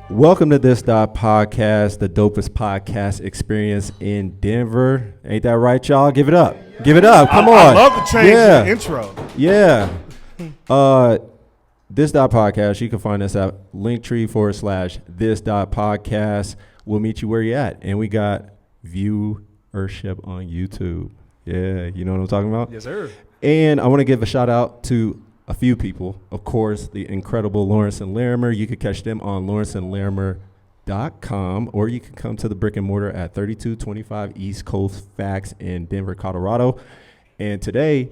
Welcome to this.podcast, the dopest podcast experience in Denver. Ain't that right, y'all? Give it up. Give it up. Come on. I love the change in the intro. Yeah. This.podcast, you can find us at linktree/this.podcast. We'll meet you where you're at. And we got viewership on YouTube. Yeah, you know what I'm talking about? Yes, sir. And I want to give a shout out to a few people. Of course, the incredible Lawrence and Larimer. You can catch them on lawrenceandlarimer.com, or you can come to the brick and mortar at 3225 East Coast Facts in Denver, Colorado. And today,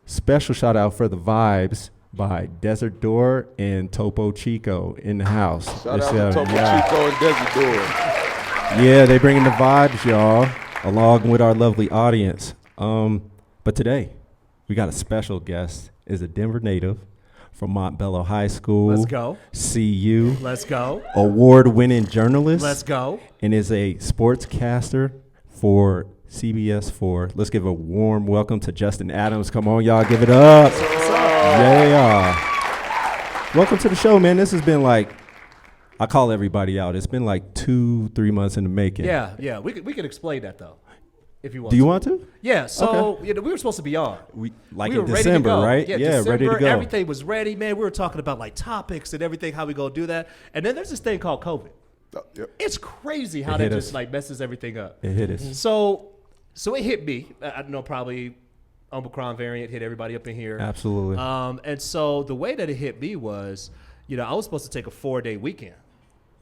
special shout out for the Vibes by Desert Door and Topo Chico in the house. Shout out to Topo Chico and Desert Door. Yeah, they bringing the vibes, y'all, along with our lovely audience. But today, we got a special guest. Is a Denver native from Montbello High School. Let's go. CU. Let's go. Award-winning journalist. Let's go. And is a sportscaster for CBS 4. Let's give a warm welcome to Justin Adams. Come on, y'all, give it up. What's up? Yeah. Welcome to the show, man. This has been like, I call everybody out. It's been like 2-3 months in the making. Yeah. We can explain that though, if you want. Do you want to? Yeah. So Okay. we were supposed to be on. We We in were ready to December, go. right? Yeah, December, ready to go. Everything was ready, man. We were talking about like topics and everything, how we gonna do that. And then there's this thing called COVID. Yep. It's crazy how It that hit just us. like messes everything up. It hit us. So it hit me. I know probably Omicron variant hit everybody up in here. Absolutely. And so the way that it hit me was, I was supposed to take a 4-day weekend.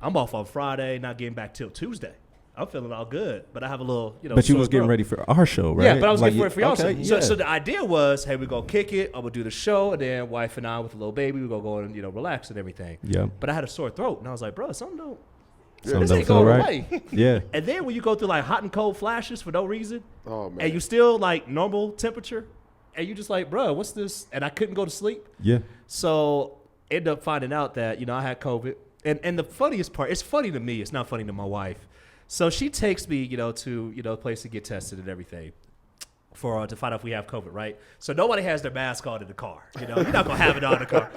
I'm off on Friday, not getting back till Tuesday. I'm feeling all good, but I have a little, But you sore was getting throat. ready for our show, right? Yeah, but I was getting ready for y'all. Okay, So the idea was, hey, we're going to kick it. I'm going to do the show, and then wife and I with a little baby, we're going to go and, relax and everything. Yeah. But I had a sore throat, and I was like, bro, something don't. Something This don't ain't feel going right. away. Yeah. And then when you go through like hot and cold flashes for no reason, Oh, man. and you still like normal temperature, and you just like, bro, what's this? And I couldn't go to sleep. Yeah. So ended up finding out that, I had COVID. And the funniest part, it's funny to me, it's not funny to my wife. So she takes me, to, a place to get tested and everything to find out if we have COVID, right? So nobody has their mask on in the car. You're not going to have it on in the car.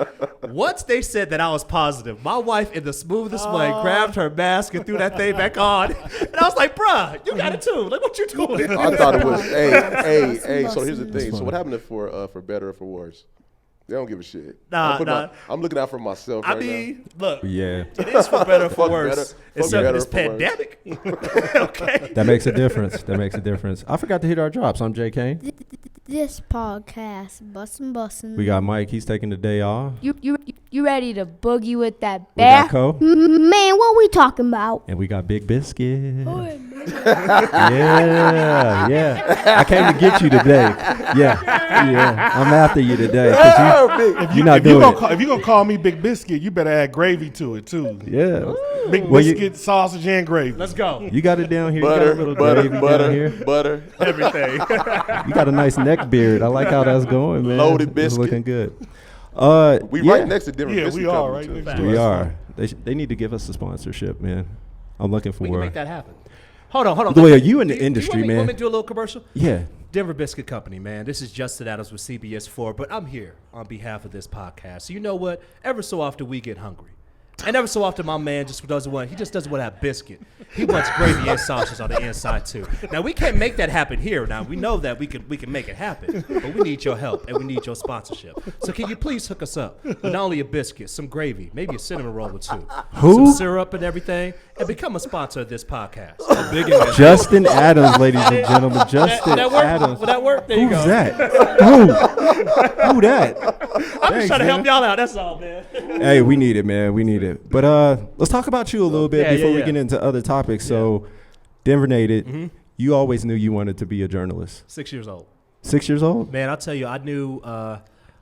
Once they said that I was positive, my wife in the smoothest way grabbed her mask and threw that thing back on. And I was like, bruh, you got it too. Like, what you doing? I thought it was, hey, so here's the thing. So what happened for better or for worse? They don't give a shit. Nah. I'm looking out for myself I right mean, look, Yeah. it is for better or for Fuck worse. better. It's Fuck better this for worse. pandemic. Okay. That makes a difference. I forgot to hit our drops. I'm Jay Cain. This podcast, bussin'. We got Mike. He's taking the day off. You ready to boogie with that We got bear? Co. Man, what we talking about? And we got Big Biscuit. Yeah. I came to get you today. Yeah. I'm after you today. 'Cause you're not doing it. If you're going to call me Big Biscuit, you better add gravy to it, too. Yeah. Big Well, you- Biscuit, sausage, and gravy. Let's go. You got it down here. Butter, you got a little gravy down here. butter. Everything. You got a nice neck beard. I like how that's going, man. Loaded It's biscuit. looking good. We yeah. right next to Denver. Yeah, Biscuit we are Company, right too. next to We That's are. They need to give us a sponsorship, man. I'm looking for. We can make that happen. Hold on. The way are you in the industry, you man? want me to do a little commercial? Yeah. Denver Biscuit Company, man. This is Justin Adams with CBS 4, but I'm here on behalf of this podcast. So you know what? Ever so often we get hungry. And ever so often my man just doesn't want to have biscuit. He wants gravy and sausage on the inside too. Now we can't make that happen here. Now we know that we can make it happen, but we need your help and we need your sponsorship. So can you please hook us up with not only a biscuit, some gravy, maybe a cinnamon roll or two, some syrup and everything, and become a sponsor of this podcast. A big investment. Justin Adams, ladies and gentlemen. Justin Adams. Will that work? There you Who's go. that? Who that? I'm just trying to help y'all out. That's all, man. Hey, we need it, man. We need it. But let's talk about you a little bit before we get into other topics. So, Denver native, you always knew you wanted to be a journalist. 6 years old. 6 years old? Man, I'll tell you, I knew,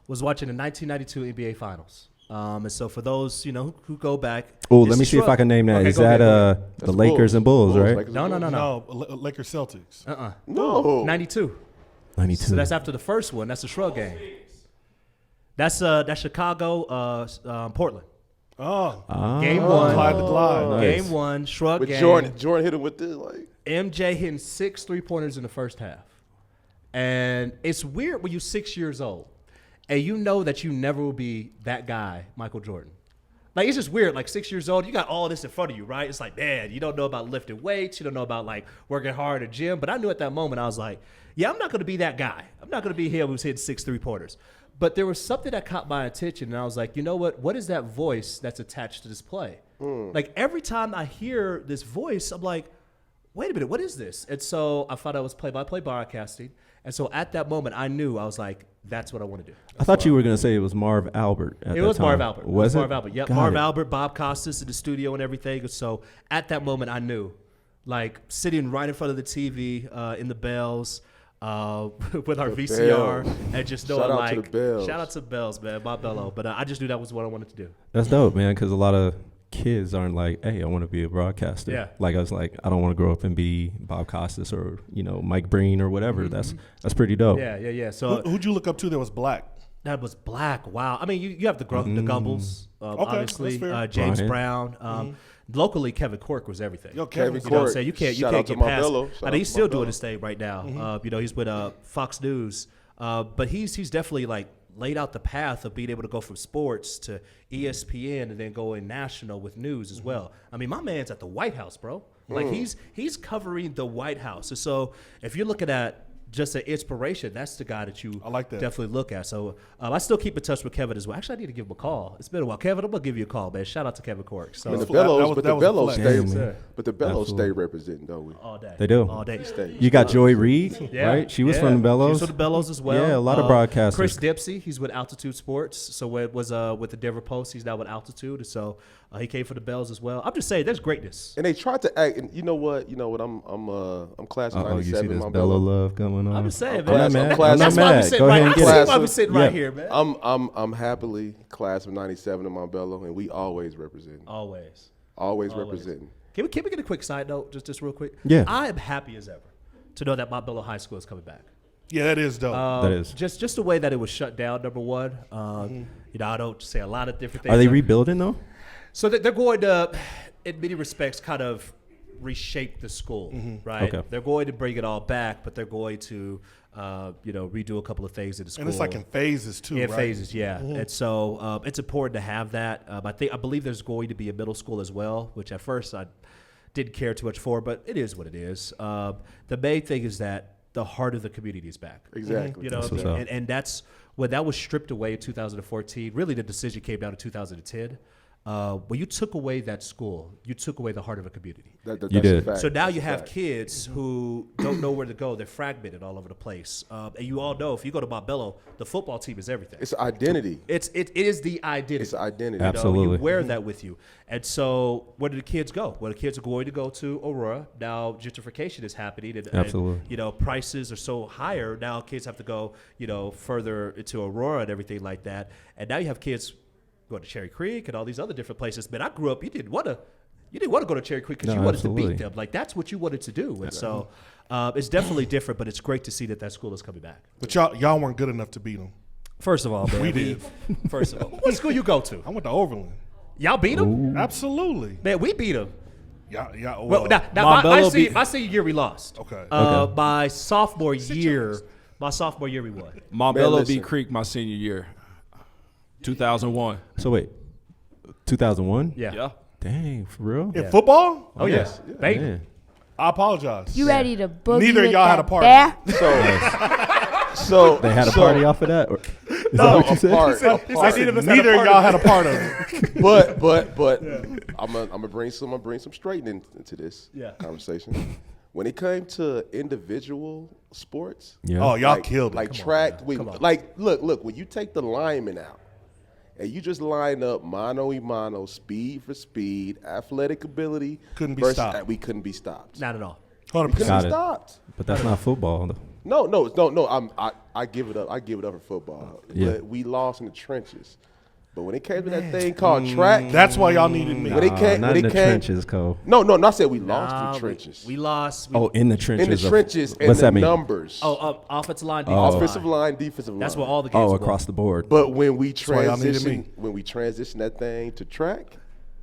was watching the 1992 NBA Finals. And so for those, who go back. Oh, let me see if I can name that. Okay, Is go that ahead. the Lakers and Bulls, right? Lakers No. and Bulls. No, Lakers Celtics. No. 92. 92. So that's after the first one. That's the Shrug game. That's Chicago, Portland. Oh, Game one. Clyde the Glide. Nice. Game one, Shrug But game. Jordan hit him with this, like. MJ hitting 6 3-pointers in the first half. And it's weird when you're 6 years old and you know that you never will be that guy, Michael Jordan. Like, it's just weird. Like, 6 years old, you got all this in front of you, right? It's like, man, you don't know about lifting weights. You don't know about, like, working hard at the gym. But I knew at that moment, I was like, yeah, I'm not going to be that guy. I'm not going to be here who's hitting 6 3-pointers. But there was something that caught my attention, and I was like, you know what? What is that voice that's attached to this play? Like, every time I hear this voice, I'm like, wait a minute, what is this? And so I found out it was play-by-play broadcasting. And so at that moment, I knew, I was like, that's what I want to do. I thought you were going to say it was Marv Albert at It that was time. Marv Albert. Was it? Marv Albert. Yep, Got Marv it. Albert, Bob Costas in the studio and everything. And so at that moment, I knew, like, sitting right in front of the TV in the Bells with our VCR Bells. and just knowing, Shout out like, to the Bells. shout out to Bells, man, Montbello. But I just knew that was what I wanted to do. That's dope, man, because a lot of kids aren't like, hey, I want to be a broadcaster. Yeah. Like, I was like, I don't want to grow up and be Bob Costas or, Mike Breen or whatever. That's pretty dope. Yeah. So Who'd you look up to that was black? that was black. Wow. I mean, you have the Gumbels, obviously, that's fair. James Brian. Brown. Locally, Kevin Cork was everything. Yo, Kevin Kevin's You know what I'm Cork. saying? You can't Shout out get to past. Montbello. Shout I out mean, he's to still Montbello. doing his thing right now. He's with Fox News, but he's definitely like laid out the path of being able to go from sports to ESPN and then going national with news as well. I mean, my man's at the White House, bro. Like he's covering the White House. And so if you're looking at just an inspiration, that's the guy that you I like that. definitely look at. So I still keep in touch with Kevin as well. Actually, I need to give him a call. It's been a while. Kevin, I'm gonna give you a call, man. Shout out to Kevin Cork. So And the That Bellows, was- but that the was a Bellows flex. stay, Yeah, man. but the Bellows Absolutely. stay representing, don't we? all day. They do. All day. Stay. You got Joy Reid, Yeah, right? She was yeah. from the Bellows. She was from the Bellows as well. Yeah, a lot of broadcasters. Chris Dempsey, he's with Altitude Sports. So it was with the Denver Post. He's now with Altitude. And so he came for the Bells as well. I'm just saying, there's greatness. And they tried to act. And you know what? I'm class of Oh, you see '97. this My Bello Bello. love going on. I'm just saying, I'm man. glad- I'm I'm not glad- mad. That's I'm why not we mad. sitting Go right. ahead and I get see it. why we sitting right Yeah. here, man. I'm happily class of '97 in Montbello, and we always represent. Always. Always Always. representing. Can we get a quick side note, just real quick? Yeah. I am happy as ever to know that Montbello High School is coming back. Yeah, that is dope. That is. Just the way that it was shut down. Number one, I don't say a lot of different things. Are they rebuilding though? So they're going to, in many respects, kind of reshape the school, right? Okay. They're going to bring it all back, but they're going to, redo a couple of things in the school. and it's like in phases too, in right? phases, yeah. And so it's important to have that. I believe there's going to be a middle school as well, which at first I didn't care too much for, but it is what it is. The main thing is that the heart of the community is back. Exactly. You know, That's what I what's mean? up. And that's when that was stripped away in 2014. Really, the decision came down in 2010. When you took away that school, you took away the heart of a community. That's You a did. fact. So now That's you a have fact. kids who don't know where to go. They're fragmented all over the place. And you all know if you go to Montbello, the football team is everything. It's identity. It is the identity. It's identity. You know, Absolutely. you wear that with you. And so where do the kids go? Well, the kids are going to go to Aurora. Now gentrification is happening. And, Absolutely. prices are so higher. Now kids have to go, further into Aurora and everything like that. And now you have kids going to Cherry Creek and all these other different places. Man, I grew up, you didn't want to go to Cherry Creek because No, you wanted to absolutely. beat them. Like, that's what you wanted to do. And so it's definitely different, but it's great to see that school is coming back. But y'all weren't good enough to beat them. First of all, man, We did. First of all, what school you go to? I went to Overland. Y'all beat them? Absolutely. Man, we beat them. Y'all. Well, now Montbello my senior year we lost. Okay. My sophomore year we won. Montbello listen. beat Creek my senior year, 2001. So wait, 2001? Yeah. Dang, for real? in football, Oh yes. Baby. Man. I apologize. You ready to boogie Neither with y'all had that a party. bear? So They had a party off of that? Or, is that what you said? Neither of y'all had a part of it. but I'm gonna bring some straightening into this Yeah. conversation. When it came to individual sports, Yeah. Oh, y'all like, killed it. like Come on, track, man. look, when you take the linemen out and you just line up mano y mano, speed for speed, athletic ability, Couldn't be versus- stopped. We couldn't be stopped. Not at all. 100%. Couldn't Got be it. stopped. But that's not football. though. No. I give it up. I give it up for football. Yeah. But we lost in the trenches. But when it came to that thing called track, That's why y'all needed me. When it came- Not when in it the came- trenches, Cole. no, not said we lost Nah, in the trenches. We lost. Oh, in the trenches. in the of- trenches and What's the that mean? numbers. offensive line, defensive Offensive line. line, defensive line. That's what all the games Oh, were. across the board. But when we why y'all needed transition that thing to track,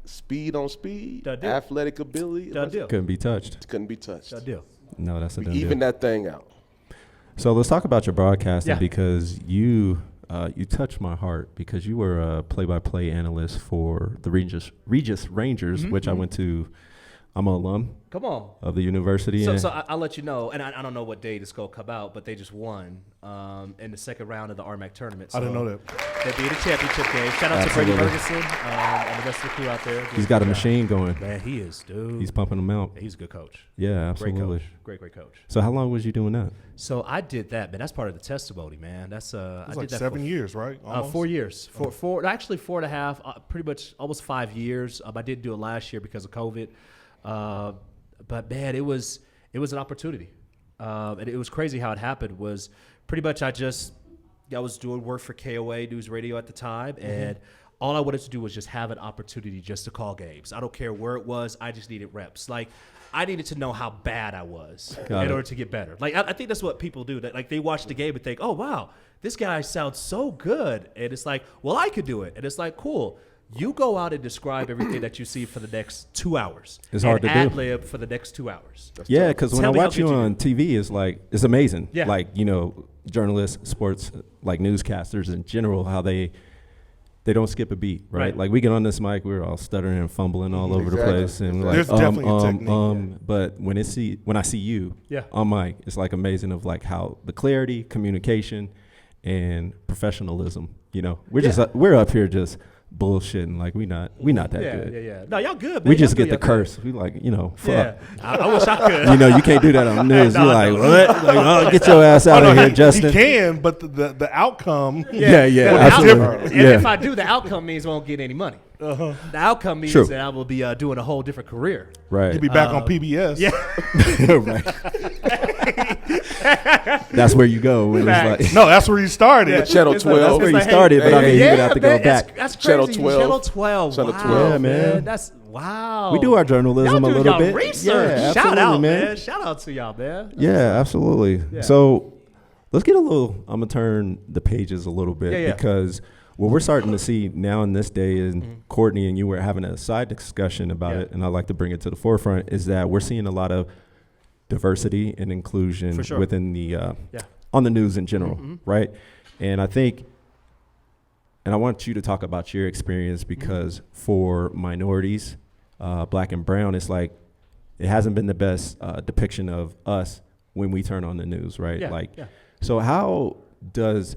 speed on speed, Done deal. athletic ability, Done deal. Couldn't be touched. couldn't be touched. Done deal. No, that's a We done even deal. that thing out. So let's talk about your broadcasting Yeah. because you you touched my heart because you were a play-by-play analyst for the Regis Rangers, which I went to. I'm an alum. Come on. Of the university. So I'll let you know, and I don't know what day it's going to come out, but they just won in the second round of the RMAC tournament. So I didn't know that. They beat a championship game. Shout out to Brady Ferguson and the rest of the crew out there. He's got a machine going. Man, he is, dude. He's pumping them out. He's a good coach. Yeah, absolutely. Great coach. So how long was you doing that? So I did that, man. That's part of the testimony, man. That's It was I like did that 7 years, right? Almost? 4 years. Actually 4.5. Pretty much almost 5 years. I didn't do it last year because of COVID. But man, it was an opportunity, and it was crazy how it happened. Was pretty much I was doing work for KOA News Radio at the time, and all I wanted to do was just have an opportunity just to call games. I don't care where it was. I just needed reps. Like I needed to know how bad I was in order to get better. Like I think that's what people do. That like they watch the game and think, oh wow, this guy sounds so good, and it's like, well, I could do it, and it's like, cool. You go out and describe everything that you see for the next 2 hours. It's hard to do. Ad-lib for the next 2 hours. Yeah, because when I Tell me how watch you good you on TV, it's like, it's amazing. Yeah. Like, you know, journalists, sports, like newscasters in general, how they don't skip a beat, right? Right. Like we get on this mic, we're all stuttering and fumbling all over the place. And we're There's like, definitely a technique. But when I see you Yeah. on mic, it's like amazing of like how the clarity, communication, and professionalism, you know, we're up here just bullshitting like we not that good. Yeah. No, y'all good, man. We just Y'all get the good, curse. We like, you know, fuck. Yeah. I wish I could. You know, you can't do that on the news. No, You're like, no. what? Like, oh, get your ass out of here, Justin. He can, but the outcome. Yeah, Well, absolutely. if I do, the outcome means I won't get any money. The outcome means True. that I will be doing a whole different career. Right. He'll be back on PBS. Yeah. Right. That's where you go when Facts. it's like, No, that's where he started. Channel It's like- 12. that's where you like, hey, started, but I mean, you would have to go man, back. That's Channel crazy. 12. Channel 12. Channel Wow, 12. Yeah, man. That's wow. We do our journalism y'all a do little y'all bit. Research. Yeah, Shout absolutely, out, man. Shout out to y'all, man. Yeah, absolutely. Yeah. So let's get a little, I'm going to turn the pages a little bit Yeah. because what we're starting to see now in this day, and Courtney and you were having a side discussion about it, and I'd like to bring it to the forefront, is that we're seeing a lot of diversity and inclusion For sure. within the, on the news in general, right? And I think, and I want you to talk about your experience because for minorities, black and brown, it's like, it hasn't been the best depiction of us when we turn on the news, right? Yeah. So how does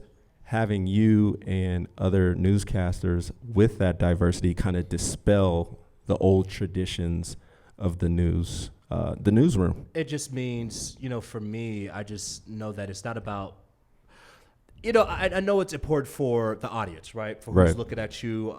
having you and other newscasters with that diversity kind of dispel the old traditions of the newsroom? It just means, for me, I just know that it's not about, I know it's important for the audience, right? For who's Right. looking at you,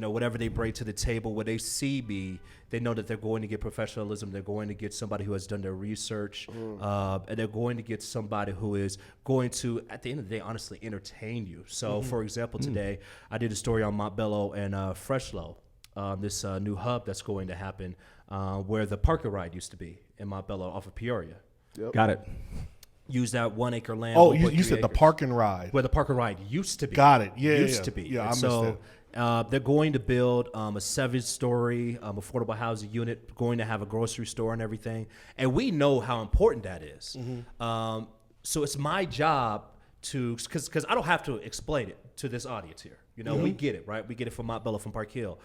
whatever they bring to the table, when they see me, they know that they're going to get professionalism. They're going to get somebody who has done their research, and they're going to get somebody who is going to, at the end of the day, honestly entertain you. So, for example, today I did a story on Montbello and Freshlow, this new hub that's going to happen, where the parking ride used to be in Montbello off of Peoria. Got it. Use that 1 acre land. Oh, 1.3 you said the acres, park and ride. where the park and ride used to be. Got it. Yeah, used yeah. to be. Yeah, And I missed so they're going to build a 7-story affordable housing unit, going to have a grocery store and everything. And we know how important that is. So it's my job to, because I don't have to explain it to this audience here. We get it, right? We get it from Montbello, from Park Hill.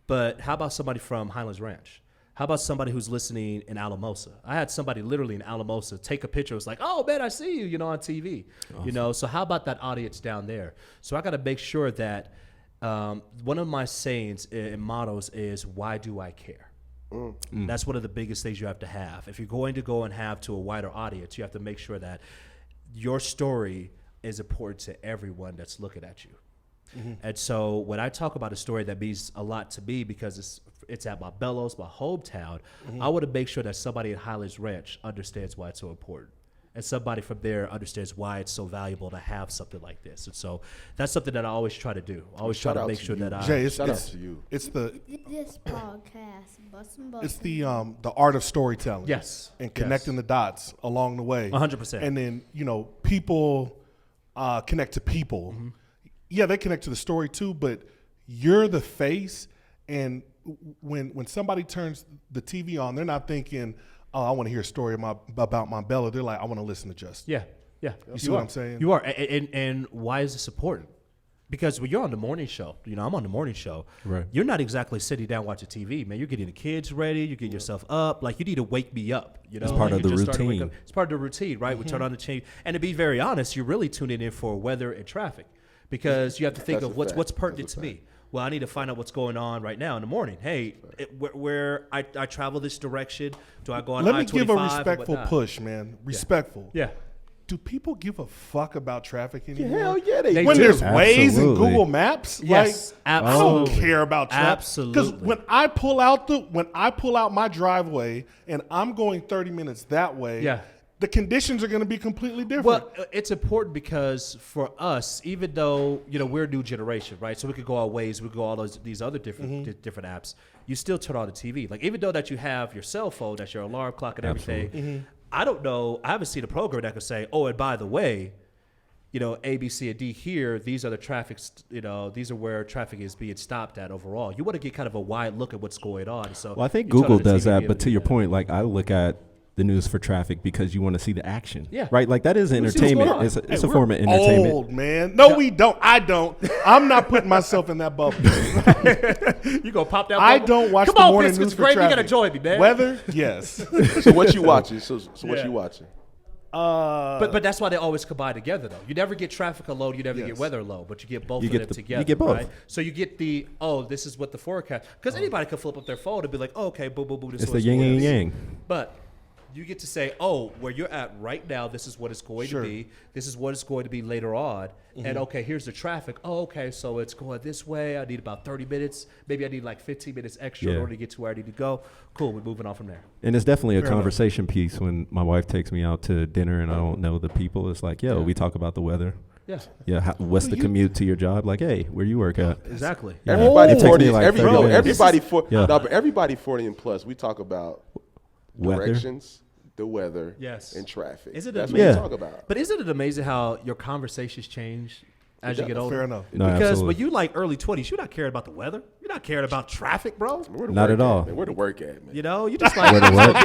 But how about somebody from Highlands Ranch? How about somebody who's listening in Alamosa? I had somebody literally in Alamosa take a picture. It was like, oh, man, I see you, on TV. Awesome. So how about that audience down there? So I got to make sure that one of my sayings and mottos is, why do I care? That's one of the biggest things you have to have. If you're going to go and have to a wider audience, you have to make sure that your story is important to everyone that's looking at you. And so when I talk about a story that means a lot to me because it's at Montbello, it's my hometown, I want to make sure that somebody at Highlands Ranch understands why it's so important. And somebody from there understands why it's so valuable to have something like this. And so that's something that I always try to do. I always try to make sure that I... Jay, Shout out to you. It's the This podcast, bustin'. it's the art of storytelling. Yes. And connecting the dots along the way. 100%. And then, people connect to people. Yeah, they connect to the story too, but you're the face, and when somebody turns the TV on, they're not thinking, oh, I want to hear a story about Montbello. They're like, I want to listen to Justin. Yeah. You see what I'm saying? You are. And why is this important? Because when you're on the morning show, I'm on the morning show. Right. You're not exactly sitting down watching TV, man. You're getting the kids ready. You're getting yourself up. Like, you need to wake me up. It's part of the routine. It's part of the routine, right? We turn on the TV. And to be very honest, you're really tuning in for weather and traffic, because you have to think That's of a fact. what's pertinent That's a to me. Well, I need to find out what's going on right now in the morning. Hey, where I travel this direction, do I go on Let me I-25 give a or respectful whatnot? push, man. Respectful. Yeah. Do people give a fuck about traffic anymore? Hell yeah, they When do. there's Waze and Absolutely. Google Maps, Yes, like I absolutely. don't care about traffic. Absolutely. Because when I pull out my driveway and I'm going 30 minutes that way, Yeah. the conditions are going to be different. Well, it's important because for us, even though we're a new generation, right? So we could go our ways, we could go all these other different apps. You still turn on the TV, like even though that you have your cell phone, that's your alarm clock and everything. I don't know. I haven't seen a program that could say, "Oh, and by the way, A, B, C, and D here. These are the traffic. These are where traffic is being stopped at overall." You want to get kind of a wide look at what's going on. So, Well, I think you turn on Google the does TV, that, be but able to do your that. point, like I look at the news for traffic because you want to see the action. Yeah. Right? Like that is wanna see what's going entertainment. on. It's a form of entertainment. Old man. No, we don't. I don't. I'm not putting myself in that bubble. You gonna pop that? I bubble? don't watch Come the on, morning Biscuit's news for great. You traffic. gotta join me, man. Weather, yes. So what you watching? So what Yeah. you watching? But that's why they always combine together, though. You never get traffic alone, you never Yes. get weather alone, but you get both You of get them the- together. you get both. Right? So you get this is what the forecast. Because anybody could flip up their phone and be like, oh, okay, boom, boom, boom. This It's is the what yin and going on. yang. But you get to say, oh, where you're at right now, this is what it's going Sure. to be. This is what it's going to be later on. And okay, here's the traffic. Oh, okay, so it's going this way. I need about 30 minutes. Maybe I need like 15 minutes extra in Yeah. order to get to where I need to go. Cool, we're moving on from there. And it's definitely a Fair enough. conversation piece when my wife takes me out to dinner and I don't know the people. It's like, we talk about the weather. Yeah, Yeah, what's the commute to your job? Like, hey, where you work at? exactly. Yeah. Everybody It takes 40. me like 30 minutes. Everybody 40 and plus. We talk about Weather. directions, the weather, Yes. and traffic. Is it That's amazing? what we talk about. But isn't it amazing how your conversations change as you get older? Fair enough. No, Because absolutely. when you like early 20s, you're not caring about the weather. You're not caring about traffic, bro. Where the Not work at all. Man? Where the work at, man? You know, you just like Where the what?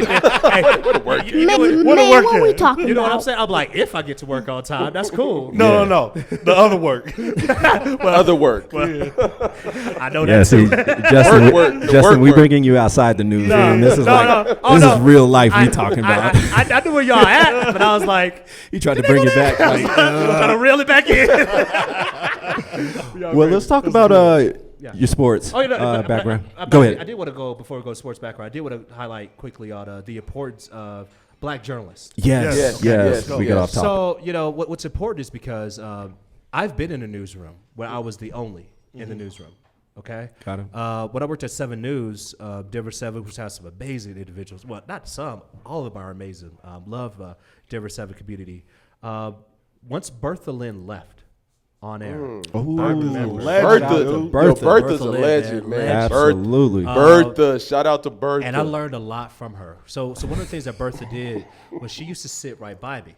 Hey, Where the work at? you know Man, what- work what we at? talking you know what I'm about? saying? I'm like, if I get to work on time, that's cool. No. The other work. Other work. I know Yeah, that. see, Justin, work, the Justin, we work. bringing you outside the news. No, This is no, like no. Oh, this no. is real life we talking about. I knew where y'all at, but I was like, He tried to bring it back. Like, I'm trying to reel it back in. well, let's talk about your sports background. Go ahead. I did want to go, before we go to sports background, I did want to highlight quickly on the importance of black journalists. Yes, Yes. yes. Yes. We get Yes. off topic. So, what's important is because I've been in a newsroom where I was the only in the newsroom. Okay. Got him. When I worked at 7 News, Denver 7, which has some amazing individuals. Well, not some, all of them are amazing. Love Denver 7 community. Once Bertha Lynn left on air, Legend, Bertha, dude. Bertha. Bertha's Bertha a Lynn, legend, man. man. Absolutely. Bertha, shout out to Bertha. and I learned a lot from her. So one of the things that Bertha did was she used to sit right by me.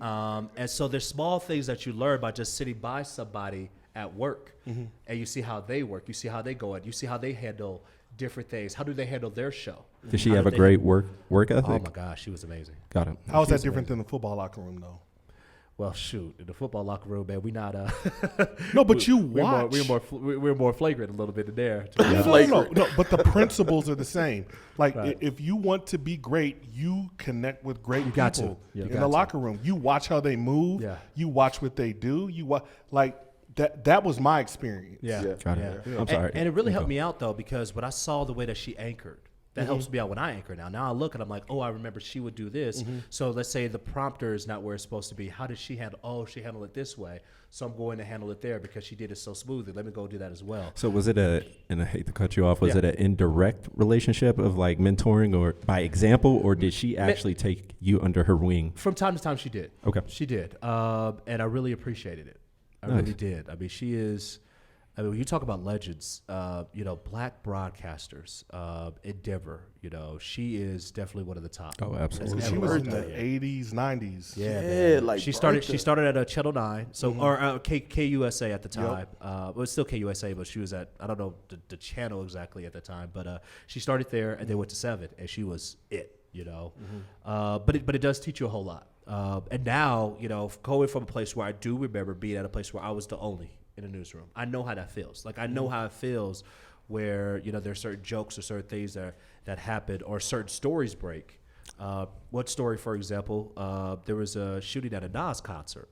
And so there's small things that you learn by just sitting by somebody at work, and you see how they work, you see how they go, and you see how they handle different things. How do they handle their show? Did she How have do a they- great work ethic? Oh my gosh, she was amazing. Got it. How is that different than the football locker room, though? Well, shoot, in the football locker room, man, we not. No, but you we're watch. we're more flagrant a little bit in there. No, but the principles are the same. Like, Right. if you want to be great, you connect with great got to. people You in got the to. locker room. You watch how they move. Yeah. You watch what they do. You watch, like, that was my experience. Yeah. Yeah. Got it. Yeah. I'm sorry. And it really You helped go. me out though, because when I saw the way that she anchored, that helps me out when I anchor now. Now I look and I'm like, oh, I remember she would do this. So let's say the prompter is not where it's supposed to be. How did she handle? Oh, she handled it this way. So I'm going to handle it there because she did it so smoothly. Let me go do that as well. So was it and I hate to cut you off, was Yeah. it an indirect relationship of like mentoring or by example, or did she actually take you under her wing? From time to time, she did. Okay. She did. And I really appreciated it. I Nice. really did. I mean, she is. I mean, when you talk about legends, black broadcasters in Denver, she is definitely one of the top. Oh, absolutely. She was in the Bertha. 80s, 90s. Yeah, Yeah, man. like she started. Bertha. She started at Channel 9, so or KUSA at the time. Well, it's still KUSA, but she was at I don't know the channel exactly at the time. But she started there and then went to 7, and she was it. But it does teach you a whole lot. And now going from a place where I do remember being at a place where I was the only in a newsroom. I know how that feels. Like, I know how it feels where, you know, there's certain jokes or certain things that happen or certain stories break. What story, for example, there was a shooting at a Nas concert.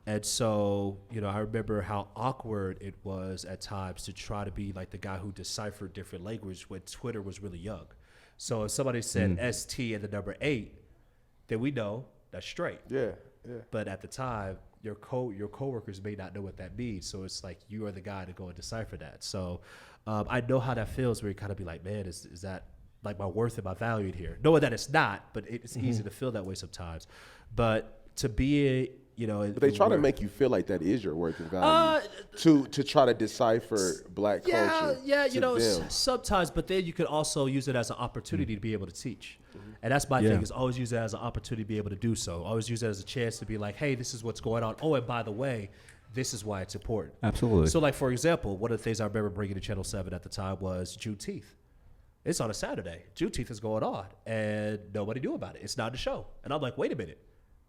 And so, you know, I remember how awkward it was at times to try to be like the guy who deciphered different language when Twitter was really young. So if somebody said ST and the number 8, then we know that's straight. Yeah. But at the time, your coworkers may not know what that means. So it's like you are the guy to go and decipher that. So I know how that feels where you kind of be like, man, is that like my worth and my value here? Knowing that it's not, but it's easy to feel that way sometimes. But to be you know, but they try to make you feel like that is your worth and value to try to decipher black culture. Yeah, you know, them. sometimes, but then you could also use it as an opportunity to be able to teach. And that's my thing, is always use it as an opportunity to be able to do so. Always use it as a chance to be like, hey, this is what's going on. Oh, and by the way, this is why it's important. Absolutely. So, like, for example, one of the things I remember bringing to Channel 7 at the time was Juneteenth. It's on a Saturday. Juneteenth is going on, and nobody knew about it. It's not in the show. And I'm like, wait a minute.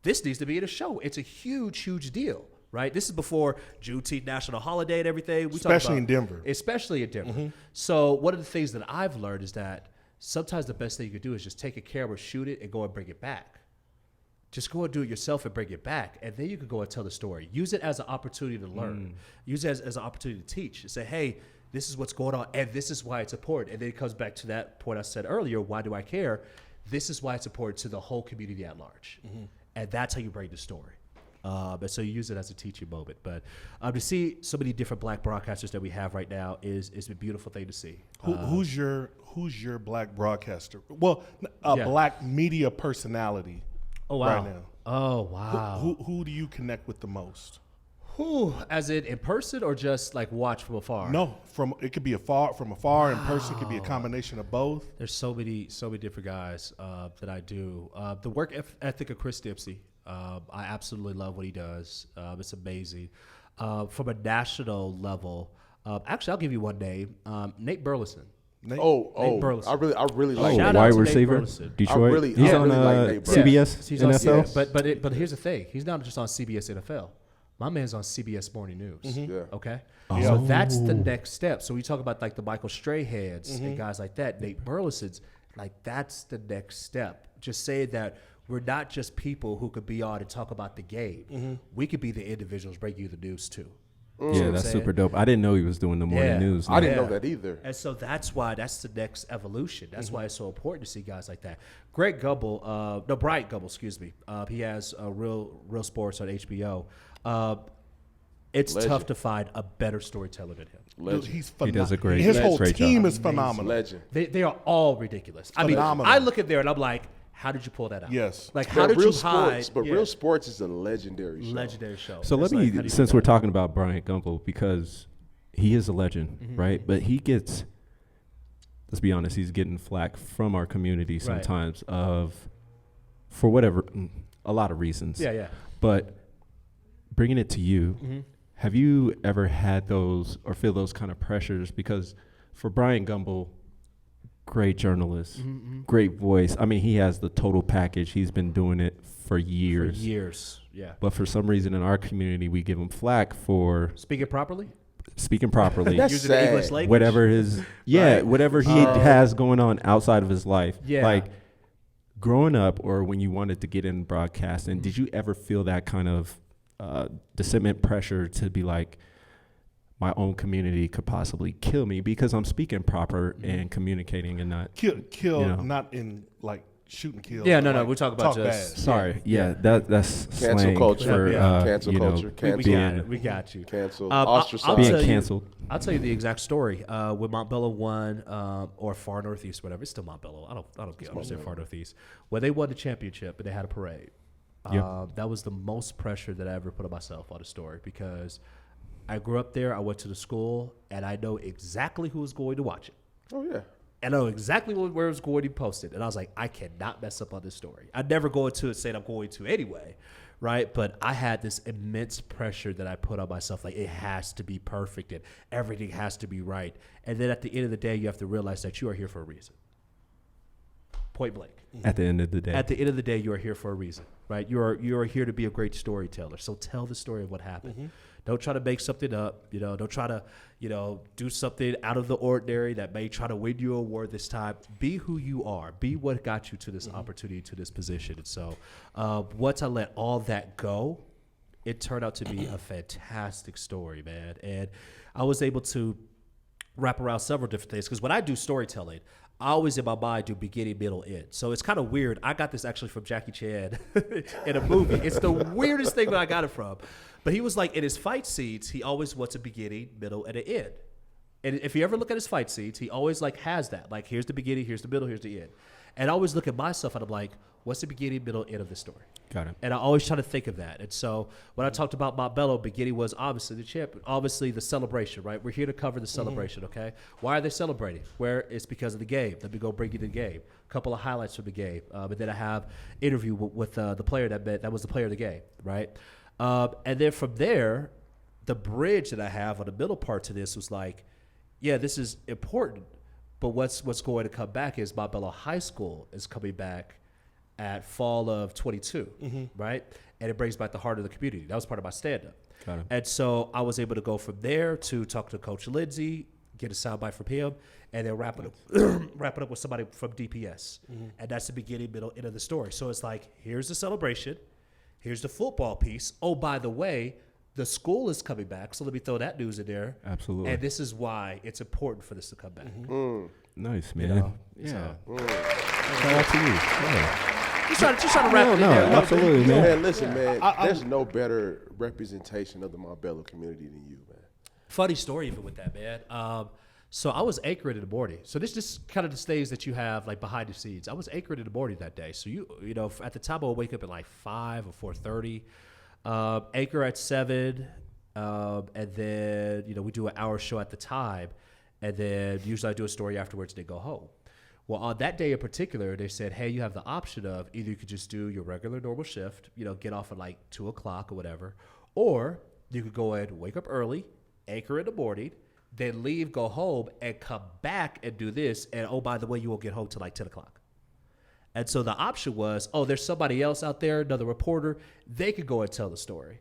This needs to be in a show. It's a huge, huge deal, right? This is before Juneteenth national holiday and everything. Especially in Denver. Especially in Denver. So one of the things that I've learned is that sometimes the best thing you could do is just take a camera, shoot it, and go and bring it back. Just go and do it yourself and bring it back. And then you can go and tell the story. Use it as an opportunity to learn. Use it as an opportunity to teach. And say, hey, this is what's going on, and this is why it's important. And then it comes back to that point I said earlier, why do I care? This is why it's important to the whole community at large. And that's how you break the story. And so you use it as a teaching moment. But to see so many different black broadcasters that we have right now is a beautiful thing to see. Who's your black broadcaster? Well, black media personality. Oh, wow. Right now. Oh, wow. Who do you connect with the most? Who? As in person or just like watch from afar? No, it could be from afar. In person, it could be a combination of both. There's so many different guys that I do. The work ethic of Chris Dempsey, I absolutely love what he does. It's amazing. From a national level, actually, I'll give you one name: Nate Burleson. Nate Burleson. I really like Shout that. out wide to Nate receiver, Burleson. Detroit. He's I on really like Nate Burleson. CBS He's on NFL. CBS, but here's the thing: he's not just on CBS NFL. My man's on CBS Morning News. Yeah. Okay. So that's the next step. So we talk about like the Michael Strahans and guys like that, Nate Burleson's, like that's the next step. Just saying that we're not just people who could be on and talk about the game. We could be the individuals bringing you the news too. Yeah, that's super dope. I didn't know he was doing the morning news. I didn't know that either. And so that's why that's the next evolution. That's why it's so important to see guys like that. Brian Gumbel, excuse me. He has Real Sports on HBO. It's Legend. tough to find a better storyteller than him. Legend. He's phenomenal. He does a great His whole great team job. is phenomenal. Legend. They are all ridiculous. Phenomenal. I mean, I look at there and I'm like, how did you pull that out? Yes. Like, how did you hide? Real Sports is a legendary show. Legendary show. So It's let like, me, how do you since do we're that? talking about Brian Gumbel, because he is a legend, right? But he gets, let's be honest, he's getting flack from our community sometimes for whatever, a lot of reasons. Yeah. But bringing it to you, have you ever had those or feel those kind of pressures? Because for Brian Gumbel, great journalist, great voice. I mean, he has the total package. He's been doing it for years. Yeah. But for some reason in our community, we give him flack for Speaking properly? speaking properly. That's Using sad. the English language? Whatever his, whatever he has going on outside of his life. Yeah. Like growing up or when you wanted to get in broadcasting, did you ever feel that kind of dissentient pressure to be like, my own community could possibly kill me because I'm speaking proper and communicating and not Kill, you know. not in like shoot and kill. Yeah, no, like, we're talking about talk just. bad. sorry. Yeah, that's Cancel slang culture. for Cancel you know, culture. We Cancel. got it. We got you. Cancel. I'll Ostracized. being tell you- canceled. I'll tell you the exact story. When Montbello won, or Far Northeast, whatever. It's still Montbello. I don't understand Far Northeast. When they won the championship and they had a parade, that was the most pressure that I ever put on myself on a story because I grew up there. I went to the school, and I know exactly who was going to watch it. Oh yeah. I know exactly where it was going to be posted. And I was like, I cannot mess up on this story. I'd never go into it saying I'm going to anyway, right? But I had this immense pressure that I put on myself. Like, it has to be perfect and everything has to be right. And then at the end of the day, you have to realize that you are here for a reason. point blank. At the end of the day. At the end of the day, you are here for a reason, right? You are here to be a great storyteller. So tell the story of what happened. Don't try to make something up. Don't try to, do something out of the ordinary that may try to win you an award this time. Be who you are. Be what got you to this opportunity, to this position. And so once I let all that go, it turned out to be a fantastic story, man. And I was able to wrap around several different things, because when I do storytelling, I always in my mind do beginning, middle, end. So it's kind of weird. I got this actually from Jackie Chan in a movie. It's the weirdest thing that I got it from. But he was like, in his fight scenes, he always wants a beginning, middle, and an end. And if you ever look at his fight scenes, he always like has that. Like, here's the beginning, here's the middle, here's the end. And I always look at myself and I'm like, what's the beginning, middle, end of the story? Got it. And I always try to think of that. And so when I talked about Montbello, beginning was obviously the champion, obviously the celebration, right? We're here to cover the celebration, okay? Why are they celebrating? Where it's because of the game. Let me go bring you the game. A couple of highlights from the game. And then I have interview with the player that was the player of the game, right? And then from there, the bridge that I have on the middle part to this was like, yeah, this is important, but what's going to come back is Montbello High School is coming back at fall of 22, right? And it brings back the heart of the community. That was part of my stand-up. Got it. And so I was able to go from there to talk to Coach Lindsay, get a soundbite from him, and then wrap it up with somebody from DPS. And that's the beginning, middle, end of the story. So it's like, here's the celebration. Here's the football piece. Oh, by the way, the school is coming back, so let me throw that news in there. Absolutely. And this is why it's important for this to come back. Nice, man. know, Yeah. so- Shout out to you. Yeah. Just trying to wrap it in there. Absolutely, man. Man, listen, man. There's no better representation of the Montbello community than you, man. Funny story even with that, man. So I was anchored in the morning. So this just kind of the stage that you have like behind the scenes. I was anchored in the morning that day. So you know, at the time I would wake up at like 5 or 4:30, anchor at 7, and then we do an hour show at the time, and then usually I do a story afterwards and then go home. Well, on that day in particular, they said, hey, you have the option of either you could just do your regular normal shift, get off at like 2 o'clock or whatever, or you could go and wake up early, anchor in the morning, then leave, go home, and come back and do this. And, oh, by the way, you won't get home till like 10 o'clock. And so the option was, oh, there's somebody else out there, another reporter. They could go and tell the story.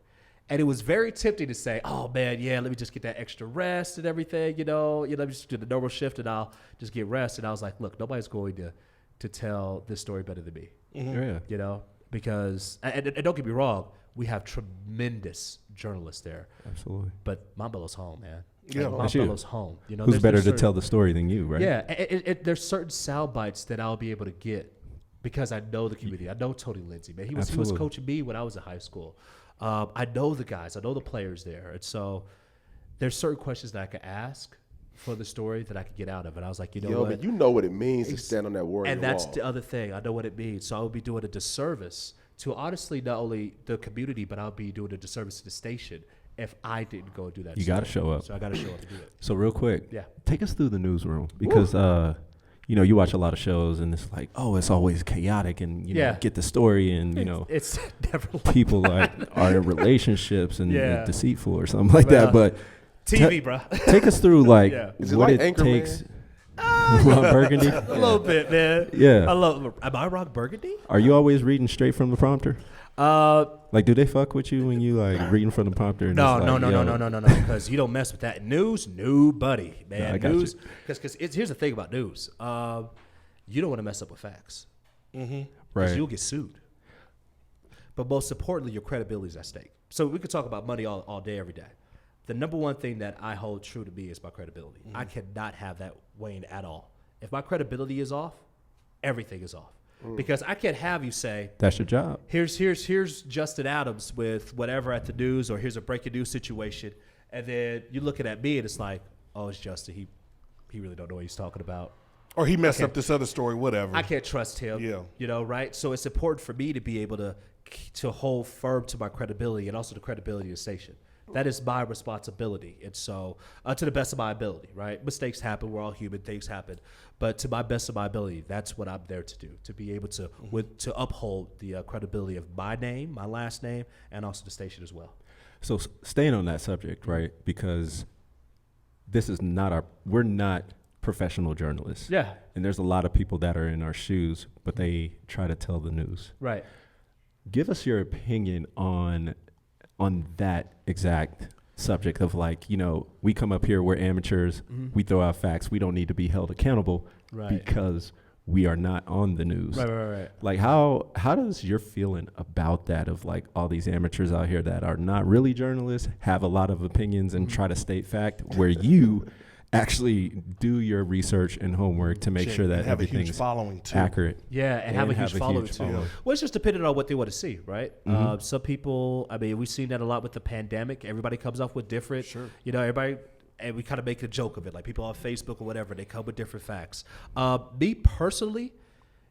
And it was very tempting to say, oh, man, yeah, let me just get that extra rest and everything, let me just do the normal shift and I'll just get rest. And I was like, look, nobody's going to tell this story better than me, Yeah. because, and don't get me wrong, we have tremendous journalists there. Absolutely. But Montbello's home, man. Yeah. That's you. Montbello's home. Who's there's better to certain- tell the story than you, right? Yeah, there's certain sound bites that I'll be able to get because I know the community. I know Tony Lindsay, man. He was Absolutely. coaching me when I was in high school. I know the guys. I know the players there. And so there's certain questions that I could ask for the story that I could get out of it. I was like, what? But you know what it means to stand on that warrior And that's wall. the other thing. I know what it means. So I would be doing a disservice to honestly not only the community, but I'll be doing a disservice to the station if I didn't go and do that. You got to show up. So I got to show up to do it. So real quick, Yeah. take us through the newsroom because you watch a lot of shows and it's like, oh, it's always chaotic and Yeah. get the story and It's never like people are in relationships and Yeah. deceitful or something like that. But TV, bro. take us through like Yeah. Is it what like it Anchorman? takes. Ron Burgundy. A little bit, man. Yeah. Am I Ron Burgundy? Are you always reading straight from the prompter? Like, do they fuck with you when you like reading from the prompter? And No, it's no, like, no, yo, no, no, because you don't mess with that. News, nobody, man. I got News, because here's the thing about news. You don't want to mess up with facts. Because Right. you'll get sued. But most importantly, your credibility is at stake. So we could talk about money all day, every day. The number one thing that I hold true to me is my credibility. I cannot have that wane at all. If my credibility is off, everything is off. Because I can't have you say, That's your job. here's Justin Adams with whatever at the news, or here's a breaking news situation, and then you're looking at me and it's like, oh, it's Justin. He really don't know what he's talking about. Or he messed Okay. up this other story, whatever. I can't trust him. Yeah. Right? So it's important for me to be able to hold firm to my credibility and also the credibility of the station. That is my responsibility. And so to the best of my ability, right? Mistakes happen. We're all human. Things happen. But to my best of my ability, that's what I'm there to do, to be able to to uphold the credibility of my name, my last name, and also the station as well. So staying on that subject, right? Because this is not we're not professional journalists. Yeah. And there's a lot of people that are in our shoes, but they try to tell the news. Right. Give us your opinion on that exact subject of, like, you know, we come up here, we're amateurs, we throw out facts, we don't need to be held accountable because we are not on the news. Right. Like, how does your feeling about that, of like all these amateurs out here that are not really journalists, have a lot of opinions and try to state fact, where you actually do your research and homework to make sure that have a huge everything's following too. accurate. Yeah, and have a huge following too. following. Well, it's just depending on what they want to see, right? Some people, I mean, we've seen that a lot with the pandemic. Everybody comes up with different, you know, everybody, and we kind of make a joke of it. Like people on Facebook or whatever, they come with different facts. Me personally,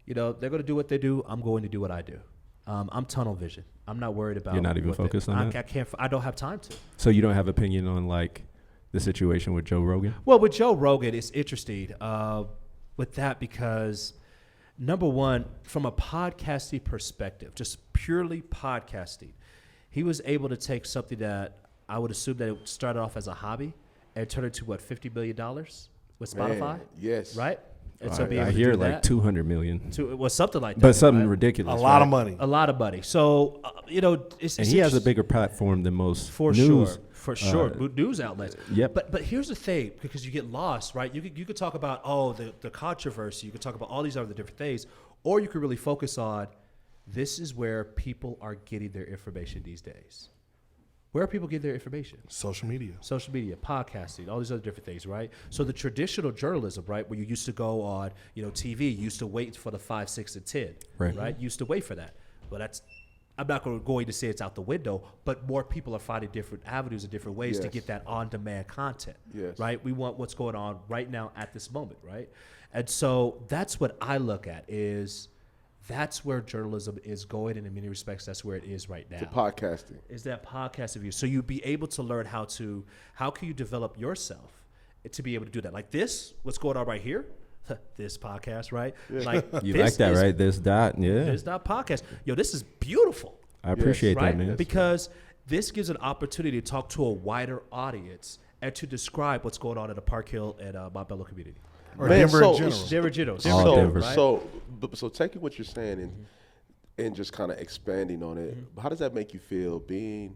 you know, they're going to do what they do. I'm going to do what I do. I'm tunnel vision. I'm not worried about. You're not even focused on that? I don't have time to. So you don't have opinion on like the situation with Joe Rogan? Well, with Joe Rogan, it's interesting with that because, number one, from a podcasting perspective, just purely podcasting, he was able to take something that I would assume that it started off as a hobby and turn it to, what, $50 million with Spotify? Man, yes. Right? And I hear like 200 million. Well, something like that. But something right? ridiculous. A lot of right? money. A lot of money. So, you know, it's And he has a bigger platform than most for news. sure, news outlets. Yep. But here's the thing, because you get lost, right? You could talk about the controversy. You could talk about all these other different things, or you could really focus on this is where people are getting their information these days. Where are people getting their information? Social media, podcasting, all these other different things, right? So the traditional journalism, right, where you used to go on, you know, TV, you used to wait for the 5, 6, and 10, right? You used to wait for that. Well, I'm not going to say it's out the window, but more people are finding different avenues and different ways to get that on-demand content, right? We want what's going on right now at this moment, right? And so that's what I look at is that's where journalism is going, and in many respects, that's where it is right now. To podcasting. Is that podcast of you. So you'll be able to learn how can you develop yourself to be able to do that? Like this, what's going on right here? This podcast, right? Like You like that, right? This podcast. Yo, this is beautiful. I appreciate right? that, man. Because this gives an opportunity to talk to a wider audience and to describe what's going on in the Park Hill and Montbello community. or Man, Denver so- in general. Denver General. All Denver. Right? So taking what you're saying and just kind of expanding on it, how does that make you feel being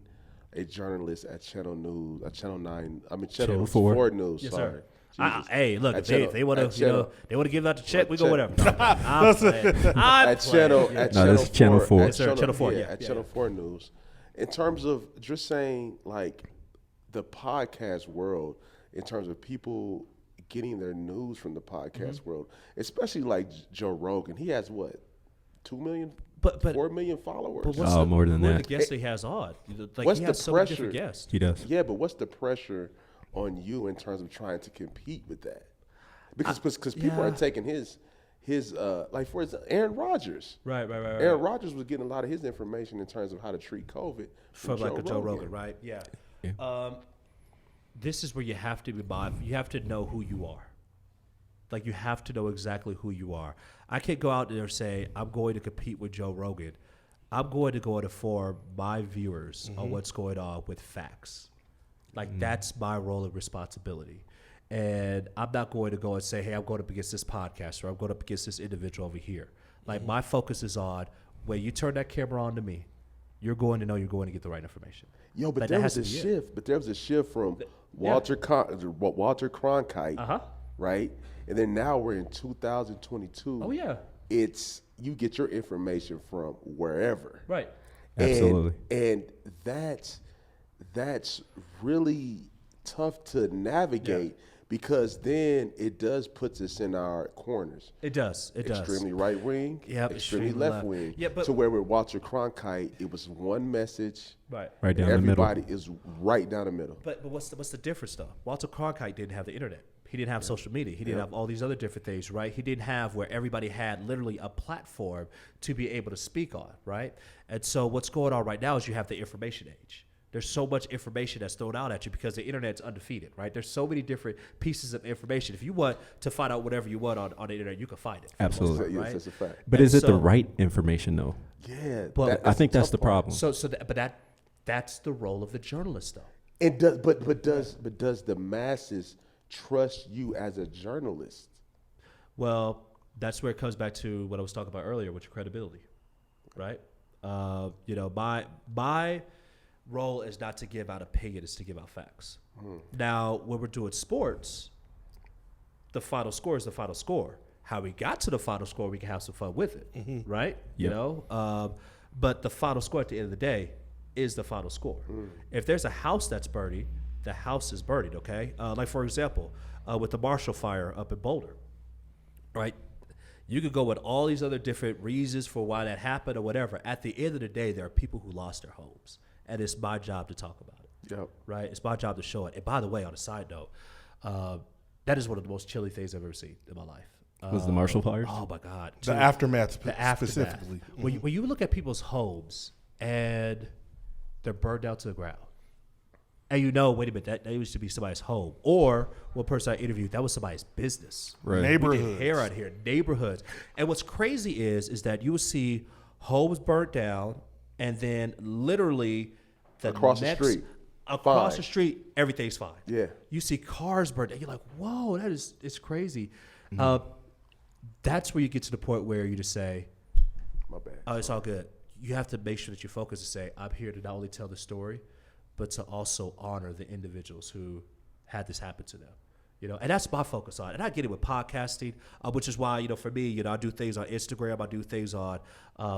a journalist at Channel 9? I mean Channel 4 News. Yes, sorry. sir. Jesus. Hey, look, At if they want to, Channel- they want to give out the check, we go Channel- whatever. No, I'm playing. At Channel that's Channel 4. At Yes, sir, Channel 4, yeah. At Channel 4 News. In terms of just saying, like, the podcast world, in terms of people getting their news from the podcast world, especially like Joe Rogan. He has what, 2 million, But 4 million followers? But what's more than what are that. the guests he has on? Like What's he the has so many pressure? different guests. He does. Yeah, but what's the pressure on you in terms of trying to compete with that? Because people are taking his like, for example, Aaron Rodgers. Right. Aaron Rodgers was getting a lot of his information in terms of how to treat COVID From like a Joe Rogan, right? Yeah. This is where you have to be mindful. You have to know who you are. Like, you have to know exactly who you are. I can't go out there and say, I'm going to compete with Joe Rogan. I'm going to go to inform my viewers on what's going on with facts. Like, that's my role and responsibility. And I'm not going to go and say, hey, I'm going up against this podcast or I'm going up against this individual over here. Like, my focus is on, when you turn that camera on to me, you're going to know you're going to get the right information. Yo, but Like, there that was has a to be it. shift. But there was a shift from Walter Cronkite, right? And then now we're in 2022. Oh, yeah. It's you get your information from wherever. Right. Absolutely. And that's really tough to navigate because then it does puts us in our corners. It does. Extremely right wing, Yep, extremely extremely left left. wing. Yeah, but- to where with Walter Cronkite, it was one message. Right. Right down the middle. Everybody is right down the middle. But what's the difference though? Walter Cronkite didn't have the internet. He didn't have social media. He didn't have all these other different things, right? He didn't have where everybody had literally a platform to be able to speak on, right? And so what's going on right now is you have the information age. There's so much information that's thrown out at you because the internet's undefeated, right? There's so many different pieces of information. If you want to find out whatever you want on the internet, you can find it. Absolutely. Yes, right? that's a fact. But And is it the so- right information, though? Yeah, Well, I think that's the tough part. problem. So that's the role of the journalist, though. It does, but does the masses trust you as a journalist? Well, that's where it comes back to what I was talking about earlier with your credibility, right? My role is not to give out opinion, it's to give out facts. Now, when we're doing sports, the final score is the final score. How we got to the final score, we can have some fun with it, right? Yep. But the final score at the end of the day is the final score. If there's a house that's burning, the house is burning, okay? Like, for example, with the Marshall Fire up in Boulder, right? You could go with all these other different reasons for why that happened or whatever. At the end of the day, there are people who lost their homes, and it's my job to talk about it. Yep. Right? It's my job to show it. And by the way, on a side note, that is one of the most chilly things I've ever seen in my life. Was the Marshall fires? Oh my God! The aftermath, The aftermath. specifically. When you look at people's homes and they're burned out to the ground, and wait a minute, that used to be somebody's home, or one person I interviewed, that was somebody's business. Right. We Neighborhoods. did hair out here, neighborhoods. And what's crazy is that you will see homes burnt down, and then literally Across the street. Across Fine. the street, everything's fine. Yeah. You see cars burned down. You're like, whoa, it's crazy. That's where you get to the point where you just say, My bad. oh, it's all good. You have to make sure that you focus and say, I'm here to not only tell the story, but to also honor the individuals who had this happen to them. And that's my focus on it. And I get it with podcasting, which is why, for me, I do things on Instagram, I do things on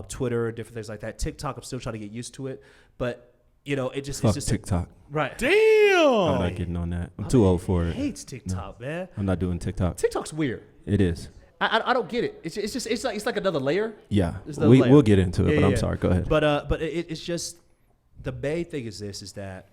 Twitter, different things like that. TikTok, I'm still trying to get used to it. But, it just Fuck it's just TikTok. right. Damn. I'm not getting on that. I'm too old for it. Hates TikTok, man. I'm not doing TikTok. TikTok's weird. It is. I don't get it. It's like another layer. Yeah. It's another layer. We'll get into it, Yeah, but I'm yeah. sorry. Go ahead. But it's just the main thing is that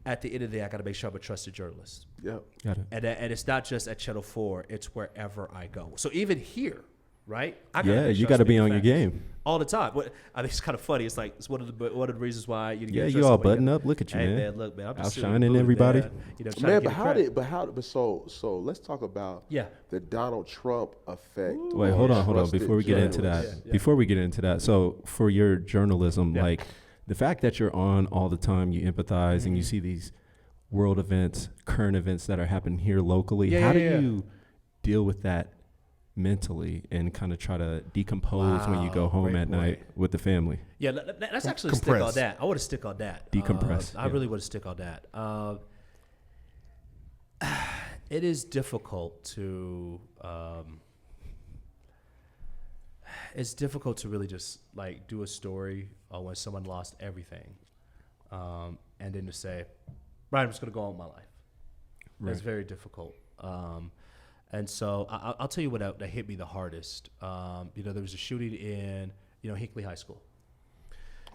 at the end of the day, I got to make sure I'm a trusted journalist, Yep. Got it. and it's not just at Channel 4. It's wherever I go. So even here, right? I gotta Yeah, make you sure got to I be speak on your facts game. all the time. It's kind of funny. It's like it's one of the reasons why you. Yeah, you all button up. Look at you, Hey man. look, man, I'm just Outshining everybody. Man, trying to Man, get credit. but so let's talk about Yeah. the Donald Trump effect. Wait, hold on. Trusted Before we get into that, journalists. so for your journalism, Yeah. like the fact that you're on all the time, you empathize and you see these world events, current events that are happening here locally. Yeah, How yeah, do you deal with that mentally and kind of try to decompose when you go Wow, home great at night point. with the family? Yeah, let's actually stick Compress. on that. I want to stick on that. Decompress, I yeah. really want to stick on that. It is difficult to. It's difficult to really just like do a story when someone lost everything, and then to say, "Right, I'm just going to go on with my life." It's very difficult. And so I'll tell you what that hit me the hardest. There was a shooting in Hinckley High School.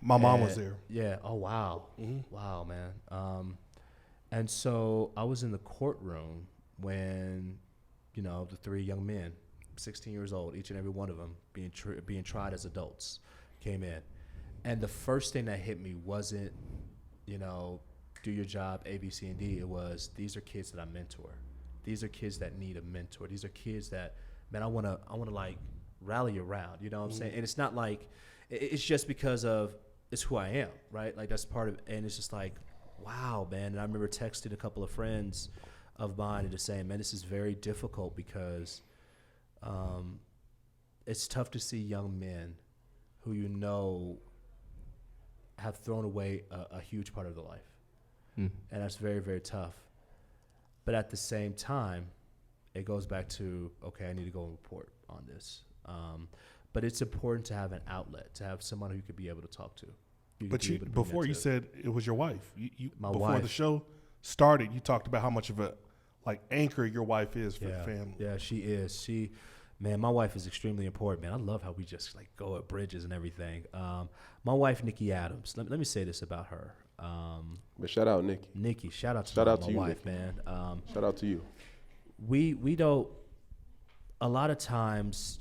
My mom was there. Yeah. Oh, wow. Wow, man. And so I was in the courtroom when, the three young men, 16 years old, each and every one of them being tried as adults, came in. And the first thing that hit me wasn't, do your job, A, B, C, and D. It was, these are kids that I mentor. These are kids that need a mentor. These are kids that, man, I want to like rally around. You know what I'm saying? And it's not like, it's just because of, it's who I am, right? Like that's part of it. And it's just like, wow, man. And I remember texting a couple of friends of mine and just saying, man, this is very difficult because it's tough to see young men who have thrown away a huge part of their life. And that's very, very tough. But at the same time, it goes back to, okay, I need to go and report on this. But it's important to have an outlet, to have someone who you could be able to talk to. But before you said it was your wife. My before wife. the show started, you talked about how much of a anchor your wife is for the family. Yeah, she is. Man, my wife is extremely important, man. I love how we just like go at bridges and everything. My wife, Nikki Adams. Let me say this about her. But shout out, Nikki. Nikki, shout out to Shout out my to you, wife, Nikki. man. Shout out to you. We don't. A lot of times,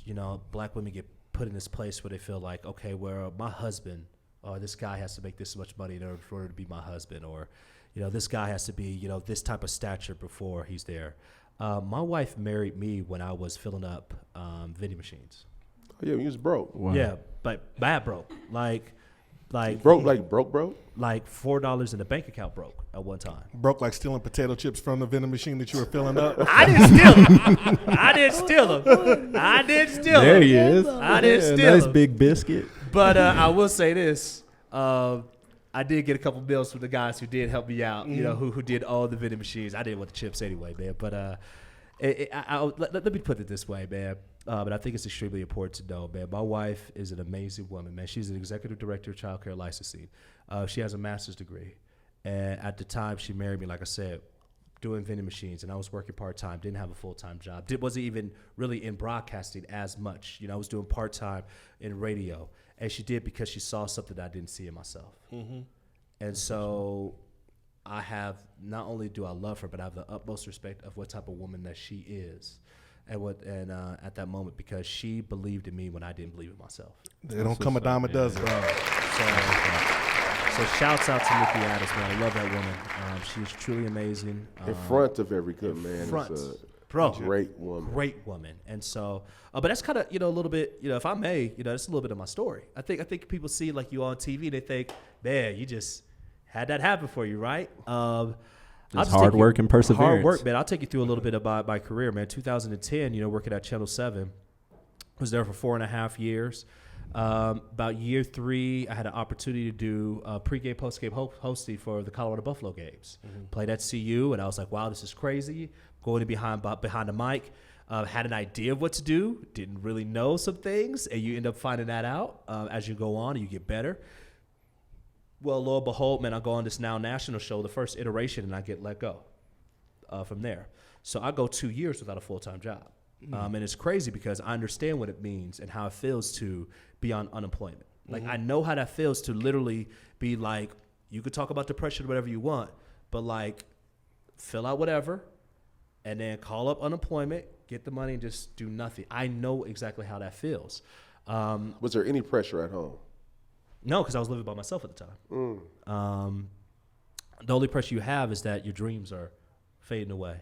black women get put in this place where they feel like, okay, well, my husband or this guy has to make this much money in order to be my husband, or this guy has to be this type of stature before he's there. My wife married me when I was filling up vending machines. Oh yeah, you was broke. Wow. Yeah, but bad broke. Like Broke like broke. like $4 in the bank account broke. at one time. Broke like stealing potato chips from the vending machine that you were filling up. I didn't steal them. I didn't steal them. I didn't steal them. There he is. I didn't steal Nice him. big biscuit. But I will say this. I did get a couple bills from the guys who did help me out, you know, who did all the vending machines. I didn't want the chips anyway, man. But let me put it this way, man. But I think it's extremely important to know, man. My wife is an amazing woman, man. She's an executive director of child care licensing. She has a master's degree. And at the time she married me, like I said, doing vending machines, and I was working part-time, didn't have a full-time job. Wasn't even really in broadcasting as much. You know, I was doing part-time in radio. And she did because she saw something that I didn't see in myself. And so I have, not only do I love her, but I have the utmost respect of what type of woman that she is. And at that moment, because she believed in me when I didn't believe in myself. They don't come a dime a dozen. So shouts out to Nikki Adams, man. I love that woman. She is truly amazing. In front of every good man is a great woman. Great woman. And so, but that's kind of, you know, a little bit, you know, if I may, you know, that's a little bit of my story. I think people see like you on TV, they think, man, you just had that happen for you, right? Just hard work and perseverance. Hard work, man. I'll take you through a little bit about my career, man. 2010, you know, working at Channel 7. Was there for 4.5 years. About year 3, I had an opportunity to do pregame, postgame hosting for the Colorado Buffalo games. Played at CU, and I was like, wow, this is crazy. Going to behind the mic. Had an idea of what to do. Didn't really know some things, and you end up finding that out as you go on and you get better. Well, lo and behold, man, I go on this now national show, the first iteration, and I get let go from there. So I go 2 years without a full-time job. And it's crazy because I understand what it means and how it feels to be on unemployment. Like, I know how that feels to literally be like, you could talk about depression, whatever you want, but like, fill out whatever and then call up unemployment, get the money, and just do nothing. I know exactly how that feels. Was there any pressure at home? No, because I was living by myself at the time. The only pressure you have is that your dreams are fading away.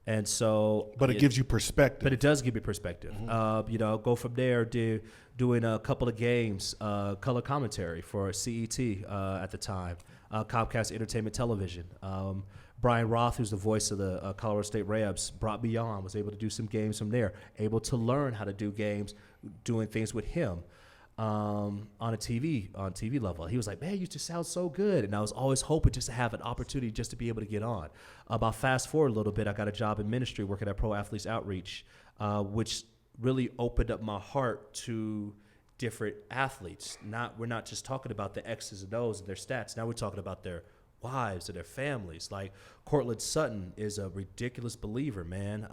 And so, but it gives you perspective. But it does give you perspective. You know, go from there to doing a couple of games, color commentary for CET at the time, Comcast Entertainment Television. Brian Roth, who's the voice of the Colorado State Rebs, brought me on, was able to do some games from there, able to learn how to do games, doing things with him on TV level. He was like, man, you just sound so good. And I was always hoping just to have an opportunity just to be able to get on. About fast forward a little bit, I got a job in ministry working at Pro Athletes Outreach, which really opened up my heart to different athletes. We're not just talking about the X's and O's and their stats. Now we're talking about their wives and their families. Like Cortland Sutton is a ridiculous believer, man.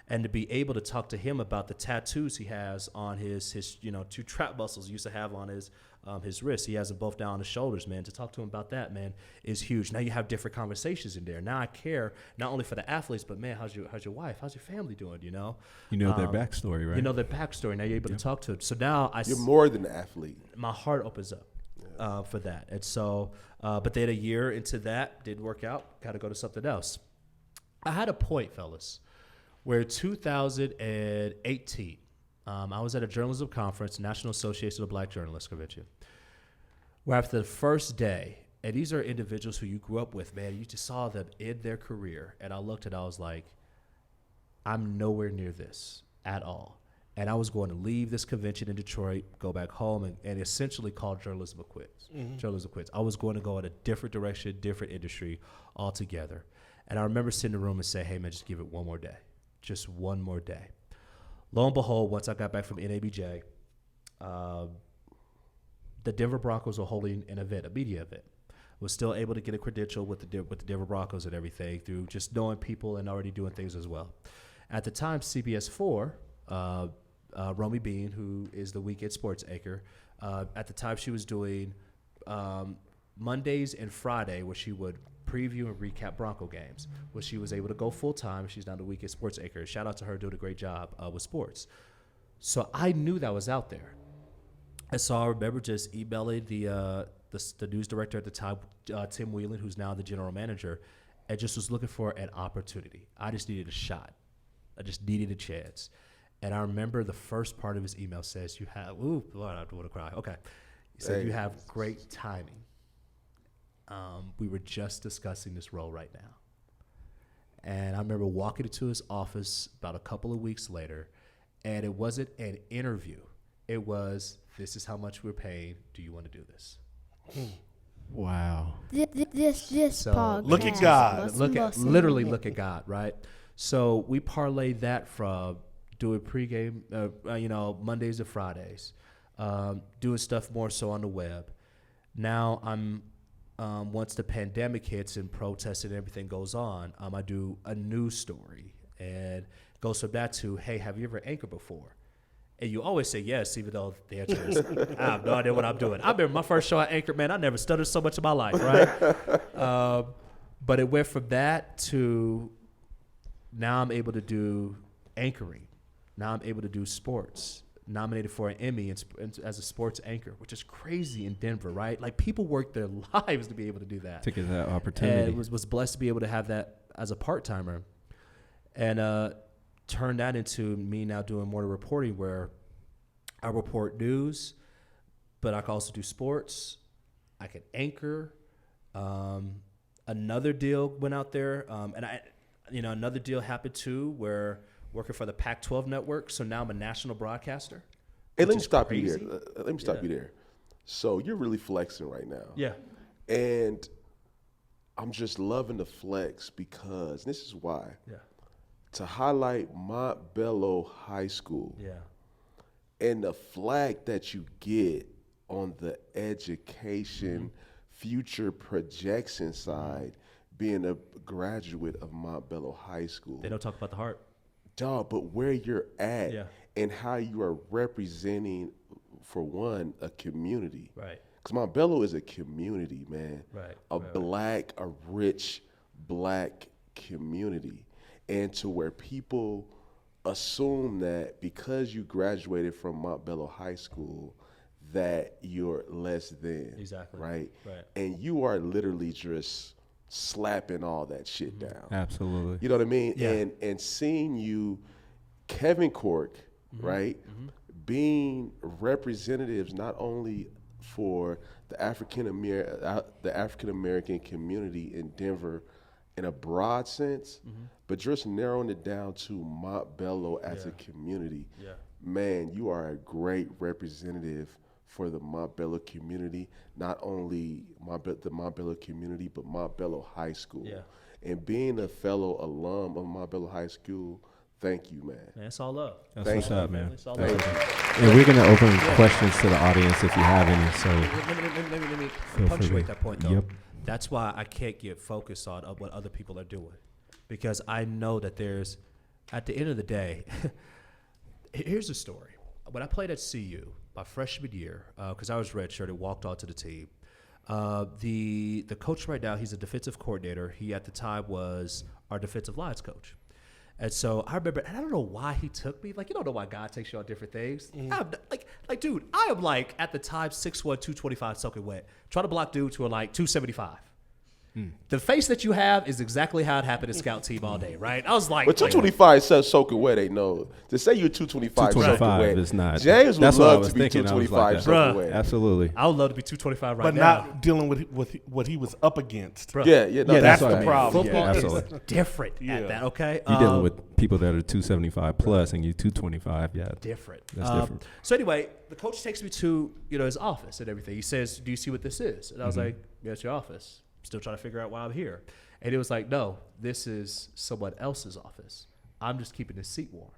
And to be able to talk to him about the tattoos he has on his 2 trap muscles he used to have on his wrists. He has them both down on his shoulders, man. To talk to him about that, man, is huge. Now you have different conversations in there. Now I care not only for the athletes, but man, how's your wife? How's your family doing? You know their backstory, right? You know their backstory. Now you're able to talk to them. So now you're more than an athlete. My heart opens up for that. And so, but then a year into that, didn't work out. Got to go to something else. I had a point, fellas, where 2018, I was at a journalism conference, National Association of Black Journalists Convention, where after the first day, and these are individuals who you grew up with, man, you just saw them in their career, and I looked and I was like, I'm nowhere near this at all. And I was going to leave this convention in Detroit, go back home, and essentially call journalism quits. Journalism quits. I was going to go in a different direction, different industry altogether. And I remember sitting in the room and saying, hey, man, just give it one more day. Just one more day. Lo and behold, once I got back from NABJ, the Denver Broncos were holding an event, a media event. Was still able to get a credential with the Denver Broncos and everything through just knowing people and already doing things as well. At the time, CBS 4, Romy Bean, who is the weekend sports anchor, at the time she was doing Mondays and Friday where she would preview and recap Bronco games, where she was able to go full-time. She's now the weekend sports anchor. Shout out to her, doing a great job with sports. So I knew that was out there. And so I remember just emailing the news director at the time, Tim Whelan, who's now the general manager, and just was looking for an opportunity. I just needed a shot. I just needed a chance. And I remember the first part of his email says, you have, ooh, Lord, I want to cry. Okay. He said, you have great timing. we were just discussing this role right now. And I remember walking into his office about a couple of weeks later, and it wasn't an interview. It was, this is how much we're paying. Do you want to do this? Wow. This So, podcast. Look at God. Literally look at God, right? So we parlayed that from doing pregame, Mondays to Fridays, doing stuff more so on the web. Now I'm, once the pandemic hits and protests and everything goes on, I do a news story, and it goes from that to, hey, have you ever anchored before? And you always say yes, even though the answer is, I have no idea what I'm doing. I remember my first show I anchored, man, I never stuttered so much in my life, right? But it went from that to now I'm able to do anchoring. Now I'm able to do sports. Nominated for an Emmy as a sports anchor, which is crazy in Denver, right? Like, people work their lives to be able to do that. To get that opportunity. And was blessed to be able to have that as a part-timer. And turned that into me now doing more reporting, where I report news, but I can also do sports. I can anchor. Another deal went out there, another deal happened too, where working for the Pac-12 network. So now I'm a national broadcaster. Hey, let which me is stop crazy. you there. Let me stop you there. So you're really flexing right now. Yeah. And I'm just loving the flex because this is why. Yeah. To highlight Montbello High School Yeah. and the flag that you get on the education future projection side, being a graduate of Montbello High School. They don't talk about the heart. Dog, but where you're at Yeah. and how you are representing, for one, a community. Right. Because Montbello is a community, man. Right. A rich black community. And to where people assume that because you graduated from Montbello High School, that you're less than. Exactly. Right? Right. And you are literally just slapping all that shit down. Absolutely. You know what I mean? Yeah. And seeing you, Kevin Cork, right, being representatives not only for the African American community in Denver in a broad sense, but just narrowing it down to Montbello as a community. Yeah. Man, you are a great representative for the Montbello community, not only the Montbello community, but Montbello High School. Yeah. And being a fellow alum of Montbello High School, thank you, man. Man, it's all love. That's Thank what's you. up, man. It's all Thank love. you. And we're going to open questions to the audience if you have any. So Let me free punctuate to- that point, though. Yep. That's why I can't get focused on what other people are doing, because I know that there's, at the end of the day, here's the story. When I played at CU my freshman year, because I was redshirted, walked onto the team, the coach right now, he's a defensive coordinator. He at the time was our defensive lines coach. And so I remember, and I don't know why he took me. Like, you don't know why God takes you on different things. I'm dude, I am like, at the time, 6'1", 225 soaking wet, trying to block dudes who are like 275. The face that you have is exactly how it happened at scout team all day, right? I was like, But 225 says soaking wet ain't no. To say you're 225 soaking 225 wet, is not. James would That's what I love was to be thinking. I was 225 like, soaking Bruh. wet. absolutely. I would love to be 225 right But now. not dealing with what he was up against. Bruh. Yeah, no, Yeah, That's what the I mean. problem. Football Yeah, is absolutely. different Yeah. at that, okay? You're dealing with people that are 275 plus, and you 225. Yeah, different. That's different. So anyway, the coach takes me to his office and everything. He says, "Do you see what this is?" And I was like, "Yeah, it's your office." Still trying to figure out why I'm here. And he was like, "No, this is someone else's office. I'm just keeping the seat warm."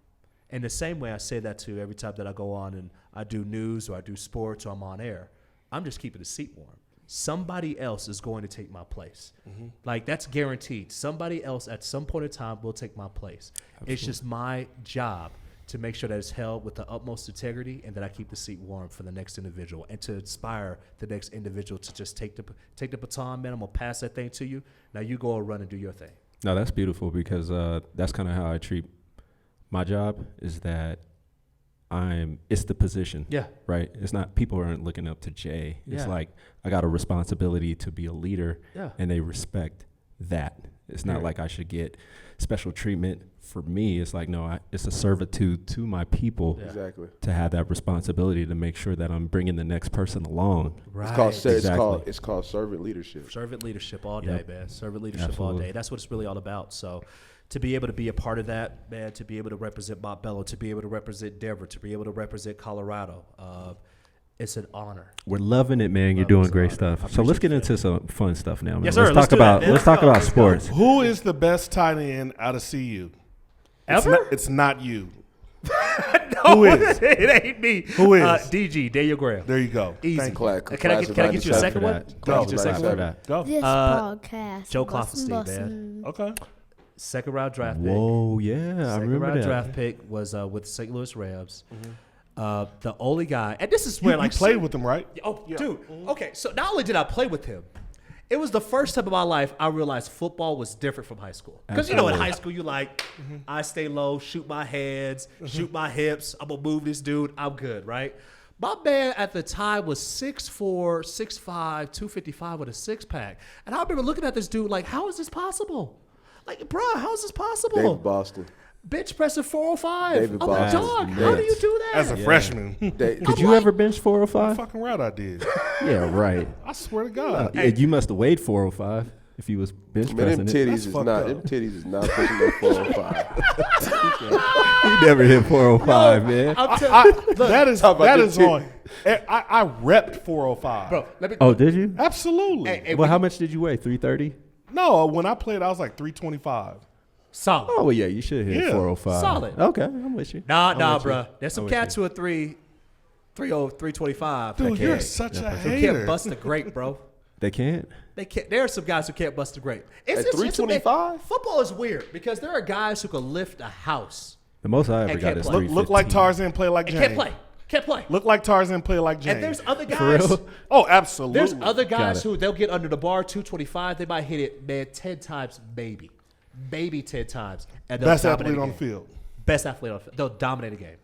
And the same way I say that to every time that I go on and I do news or I do sports or I'm on air, I'm just keeping the seat warm. Somebody else is going to take my place. Like, that's guaranteed. Somebody else at some point in time will take my place. It's just my job to make sure that it's held with the utmost integrity and that I keep the seat warm for the next individual and to inspire the next individual to just take the baton, man. I'm going to pass that thing to you. Now you go and run and do your thing. No, that's beautiful because that's kind of how I treat my job. Is that it's the position. Yeah. Right. It's not, people aren't looking up to Jay. It's Yeah. like, I got a responsibility to be a leader, Yeah. and they respect that. It's not like I should get special treatment. For me, it's like, no, it's a servitude to my people Exactly. to have that responsibility to make sure that I'm bringing the next person along. Right. It's called servant leadership. Servant leadership all day, Yep. man. Servant leadership all Absolutely. day. That's what it's really all about. So to be able to be a part of that, man, to be able to represent Montbello, to be able to represent Denver, to be able to represent Colorado, it's an honor. We're loving it, man. You're Love doing is great an stuff. honor. I So let's get appreciate into some fun stuff now, man. Yes, sir. Let's Let's talk do about that, man. let's talk about Let's go. sports. Who is the best tight end out of CU? Ever? It's not you. No, Who is? it ain't me. Who is? DG, Daniel Graham. There you go. Easy. Thank you. Can I get you a second one? That. Can I get you a second For one? that. Go. This podcast. Joe bussin', Klopfenstein, bussin'. Okay. Second round draft pick. Whoa, yeah, I Second remember round that. draft pick was with the St. Louis Rams. The only guy, and this is where You like played with them, right? Oh, dude. Okay, so not only did I play with him, it was the first time in my life I realized football was different from high school. Because you know, in Absolutely. high school, you like, I stay low, shoot my hands, shoot my hips. I'm gonna move this dude. I'm good, right? My man at the time was 6'4", 6'5", 255 with a six pack, and I remember looking at this dude like, how is this possible? Like, bro, how is this possible? David Boston. Bench pressing 405. David I'm like, Boston. dog, That's how do you nuts. do that? As a freshman. Did you ever bench 405? Fucking right I did. Yeah, right. I swear to God. Yeah, you must have weighed 405 if you was bench Man, them pressing it. titties is fucked not. up. Them titties is not pushing no 405. You never hit 405, man. I'm tell- That is Talk about that them is on. I repped 405. bro, let me. Oh, did you? Absolutely. Hey, Well, how much did you weigh? 330? No, when I played, I was like 325. solid. Oh, well, yeah, you should hit Yeah. 405. Solid. Okay, I'm with you. Nah, I'm with you. bro. There's some I'm with cats you. who are 325. Dude, They you're can't- such a who hater. can't bust a grape, bro. They can't? They can't. There are some guys who can't bust a grape. At 325? Football is weird because there are guys who can lift a house The most I ever And got can't is play. 315. Look like Tarzan, play like and James. can't play. Can't play. Look like Tarzan, play like James. And there's other For guys. real? Oh, absolutely. There's other Got guys it. who they'll get under the bar 225. They might hit it, man, 10 times, maybe 10 times, and they'll Best dominate athlete a on the game. field. Best athlete on the field. They'll dominate a game.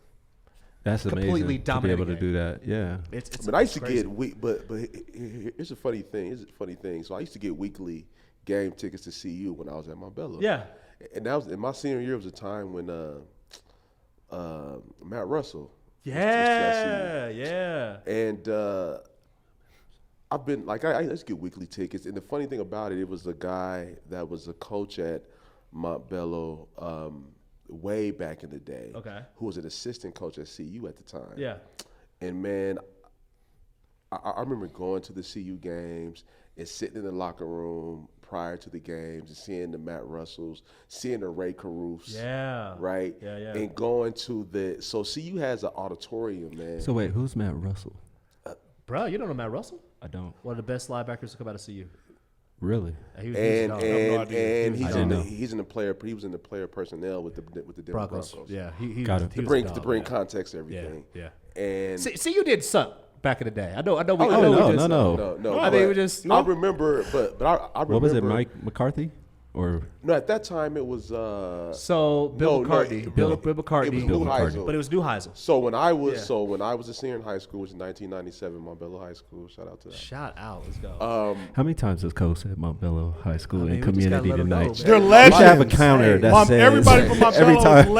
That's completely amazing to be dominate able the to do that. Yeah. It's But I used to crazy. get week. But here's a funny thing. Here's a funny thing. So I used to get weekly game tickets to CU when I was at Montbello. Yeah. And that was in my senior year. Was a time when Matt Russell. was to that CU. Yeah. And I've been like I used to get weekly tickets, and the funny thing about it, it was a guy that was a coach at Montbello way back in the day. Okay. Who was an assistant coach at CU at the time. Yeah. And man, I remember going to the CU games and sitting in the locker room prior to the games and seeing the Matt Russells, seeing the Ray Caruths. Yeah. Right. Yeah. And going to so CU has an auditorium, man. So wait, who's Matt Russell? Bro, you don't know Matt Russell? I don't. One of the best linebackers to come out of CU. Really? He was And dog. and I he's didn't in the know. he was in the player personnel with the Denver Broncos. Yeah, he Got was, it. he To was a bring dog, yeah. context to everything. Yeah. And See, you did suck back in the day. I know. Oh, We just, no. no. I mean, but we just- I remember, but I remember. What was it, Mike McCarthy? Or No, at that time it was. So Bill No, McCartney, Bill Bill McCartney, It was Bill Neuheisel. but it was Neuheisel. So when I was Yeah. a senior in high school, which was 1997, Montbello High School. Shout out to that. Shout out, let's go. how many times has Coach said Montbello High School I mean, in we just gotta community let 'em tonight? know, man. They're We legends. should have a counter that Mom, says everybody from Montbello every is time he said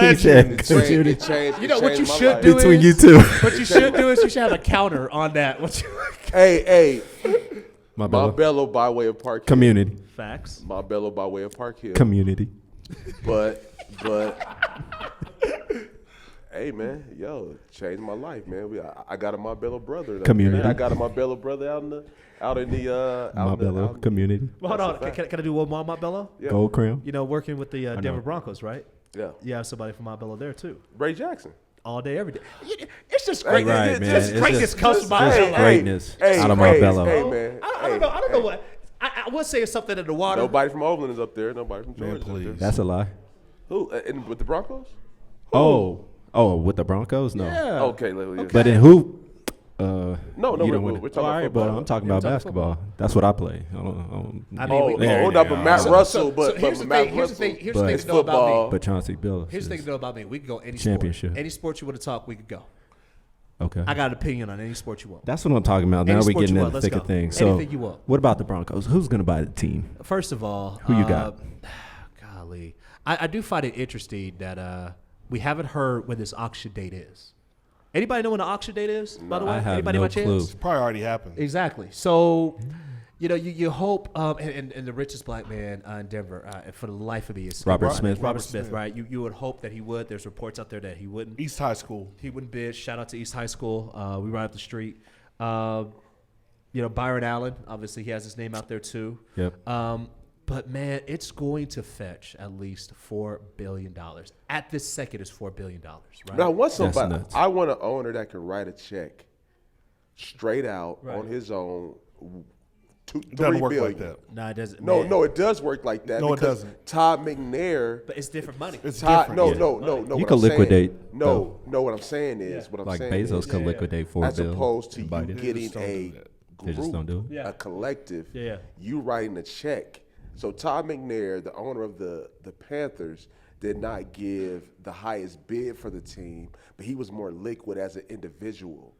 legends. community It changed. You know what you my should life. do between is- you two. What you should do is you should have a counter on that. What you Hey, Montbello Montbello by way of Park Hill. community, facts? Montbello by way of Park Hill. community. But hey man, yo, changed my life, man. I got a Montbello brother. Community. I got a Montbello brother out in the Montbello community. Well, hold That's on. a fact. Can I do one more Montbello? Yeah. Gold crown. You know, working with the Denver know. Broncos, right? Yeah. You have somebody from Montbello there too, Ray Jackson. all day, every day. It's just great. Right, man. Just It's greatness just- comes from just Montbello. greatness out of Montbello. Hey man. I don't know what. I would say it's something in the water. Nobody from Oakland is up there. Nobody from Georgia. Man, is up there. please. That's a lie. Who? With the Broncos? Oh, with the Broncos? No. Yeah. Okay, yeah. But in who? No, you don't we're win talking it. about All right, football. but I'm talking Yeah, about we're talking basketball. That's what I play. I mean, No, but Matt Russell. But here's the Matt thing. Here's the thing. Here's the thing It's to know about me. football. But Chauncey Billups. Here's the thing is- to know about me. We can go any Championship. sport. Any sport you want to talk, we could go. Okay. I got an opinion on any sport you want. That's what I'm talking about. Now Any we're sport getting you in want, the let's thick go. of things. So, Anything you want. what about the Broncos? Who's going to buy the team? First of all, Who you got? Golly, I do find it interesting that we haven't heard when this auction date is. Anybody know when the auction date is? By the way, I have anybody no by chance? clue. Probably already happened. Exactly. So, you hope, and the richest black man in Denver, for the life of me, is Robert Smith. Robert Smith, right? You would hope that he would. There's reports out there that he wouldn't. East High School. He wouldn't bid. Shout out to East High School. We right up the street. Byron Allen, obviously he has his name out there too. Yep. But man, it's going to fetch at least $4 billion. At this second, it's $4 billion, right? Now, I want somebody. nuts. I want an owner that can write a check straight out Right. on his own. Doesn't $3 work billion. like that. No, it doesn't. No, man. no, it does work like that. No, it because doesn't. Todd McNair. But it's different money. It's Todd, different. no. You what could I'm saying- liquidate, No, what I'm saying is, what I'm Like saying Bezos is, could liquidate $4 as billion opposed to and buy you it. getting just don't a do that. They just don't do group, it? Yeah. a collective, Yeah. you writing a check. So Todd McNair, the owner of the Panthers, did not give the highest bid for the team, but he was more liquid as an individual.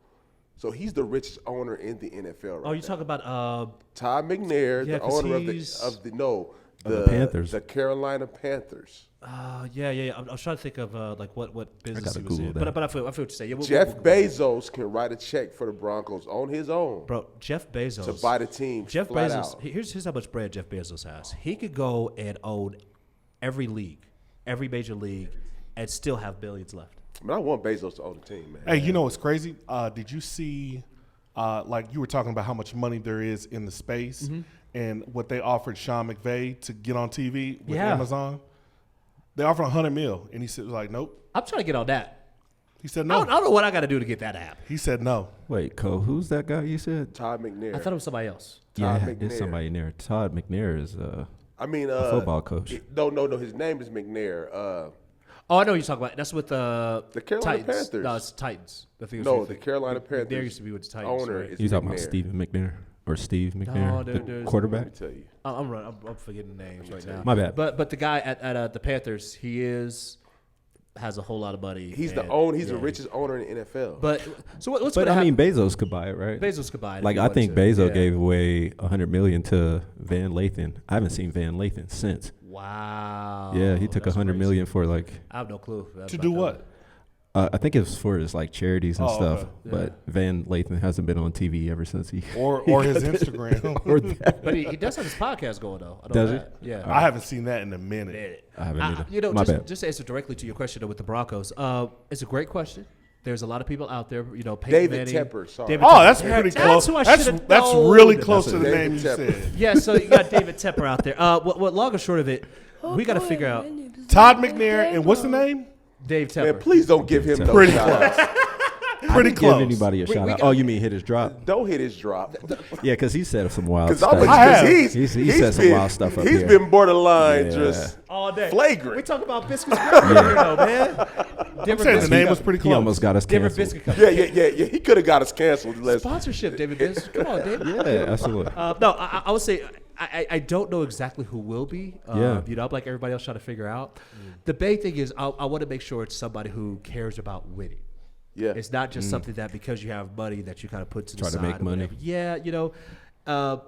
So he's the richest owner in the NFL right Oh, you now. talk about Todd McNair, Yeah, the 'cause owner he's- of the Panthers. the Carolina Panthers. yeah. I was trying to think of like what business gotta he was in. Google that. But I feel what you're saying. Yeah, Jeff Bezos can write a check for the Broncos on his own bro, Jeff Bezos to buy the team. Jeff flat Bezos. out. Here's how much bread Jeff Bezos has. He could go and own every league, every major league, and still have billions left. I mean, I want Bezos to own the team, man. Hey, you know what's crazy? Did you see, like you were talking about how much money there is in the space and what they offered Sean McVay to get on TV with Yeah. Amazon? They offered $100 million, and he said, like, nope. I'm trying to get on that. He said I no. don't know what I got to do to get that app. He said no. Wait, Cole, who's that guy you said? Todd McNair. I thought it was somebody else. Todd yeah, McNair. there's somebody in there. Todd McNair is I mean, a football coach. No. His name is McNair. Oh, I know what you're talking about. That's with the Carolina Titans. Panthers. No, it's Titans. I think it was No, with the Carolina Panthers. There used to be with the Titans. owner right? is You talking McNair. about Stephen McNair or Steve McNair, No, the there's- quarterback? Let me tell you. I'm forgetting names right now. My bad. But the guy at the Panthers, he has a whole lot of money. He's and- He's the yeah. richest owner in the NFL. But so what's But going to I happen? mean, Bezos could buy it, right? Bezos could buy it. if Like he I wanted think to. Bezos Yeah. gave away $100 million to Van Lathan. I haven't seen Van Lathan since. Wow. Yeah, he took That's $100 crazy. million for like I have no clue. To do what? I think it was for his like charities and Oh, stuff. okay. But Van Lathan hasn't been on TV ever since he Or his Instagram. or that. But he does have his podcast going though. I know Does he? that. Yeah. I haven't seen that in a minute. I haven't either. My just, bad. just to answer directly to your question though, with the Broncos, it's a great question. There's a lot of people out there, Peyton David Manning. Tepper, sorry. David Oh, Tepper. that's Yeah, pretty that's close. who I That's should've really known. close to the David name you Tepper. said. Yeah, so you got David Tepper out there. What long and short of it, we got to figure out Todd McNair, and what's the name? Dave Tepper. Man, please don't give him no Pretty shout out. Pretty Give close. anybody a shout we out. got- Oh, you mean hit his drop? Don't hit his drop. Yeah, because he said some wild Because stuff. I have. He said some wild stuff up He's here. been borderline Yeah. just all day. flagrant. We talking about Biscuit's girl here, though, man. I'm Denver saying the Biscuit name got- was pretty He close. almost got us Denver canceled. Biscuit. Yeah. He could have got us canceled. Sponsorship, David Biscuit. Come on, David. Yeah, absolutely. No, I would say I don't know exactly who will be. Yeah. You know, I'm like everybody else trying to figure out. The main thing is I want to make sure it's somebody who cares about winning. Yeah. It's not just something that because you have money that you kind of put to the Try to side. make or money. whatever. Yeah, you know,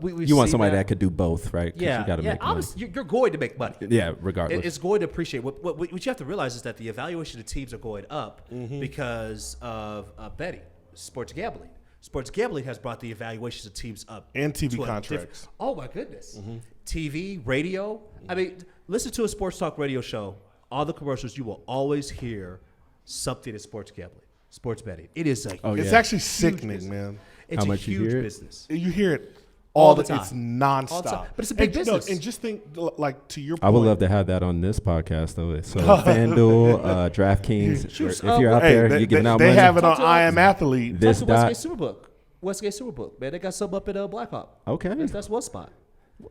we You want see somebody that could do both, right? 'Cause Yeah, you got to yeah. make money. Obviously, you're going to make money. Yeah, regardless. It's going to appreciate what you have to realize is that the evaluation of teams are going up Mm-hmm. because of betting, sports gambling. Sports gambling has brought the evaluations of teams up And TV to a contracts. different- Oh my goodness, Mm-hmm. TV, radio. I mean, listen to a sports talk radio show. All the commercials, you will always hear something in sports gambling, sports betting. It is a It's yeah. actually sickening, man. it's How a much you huge hear it? business. You hear it All all the the time. It's All the nonstop. time. But it's a big and, business. and just think, like to your point. I would love to have that on this podcast, though. So FanDuel, DraftKings, if you're out Hey, there, they, you're giving out they money. have it on Talk to I us. Am Athlete. This Talk to dot. Westgate Superbook. Westgate Superbook, man. They got some up in Blackhawk. Okay. That's one spot.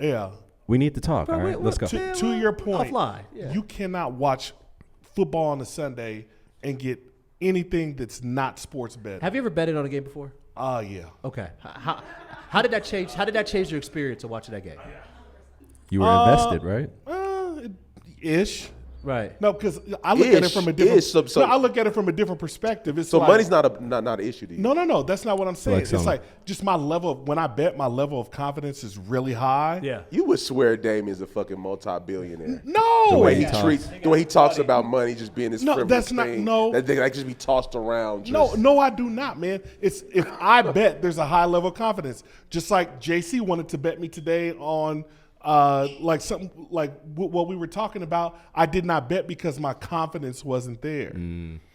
Yeah. We need to talk. All right, let's go. To your point, Offline, yeah. you cannot watch football on a Sunday and get anything that's not sports betting. Have you ever betted on a game before? Yeah. Okay. How did that change? How did that change your experience of watching that game? You were invested, right? Ish. Right. No, because I look at it from a different. So I look at it from a different perspective. It's so like, money's not an issue to you. No. That's not what I'm saying. Like It's something. like just my level of when I bet, my level of confidence is really high. Yeah. You would swear Damien's a fucking multi-billionaire. No. The way he talks. treats, the way he talks about money just being this No, frivolous that's not- thing no. that they like just be tossed around. Just, No, I do not, man. It's if I bet, there's a high level of confidence. Just like JC wanted to bet me today on like something like what we were talking about. I did not bet because my confidence wasn't there.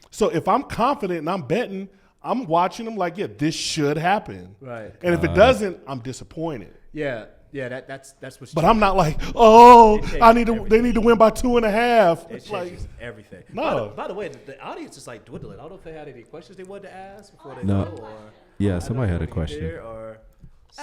So if I'm confident and I'm betting, I'm watching them like, yeah, this should happen. Right. And if it doesn't, I'm disappointed. Yeah. That's what's. But I'm not like, oh, It changes I need to. everything. They need to win by 2.5. It It's like, changes everything. No. By the way, the audience is like dwindling. I don't know if they had any questions they wanted to ask before they No. go. Or Yeah, I somebody don't had a know, question. there, Or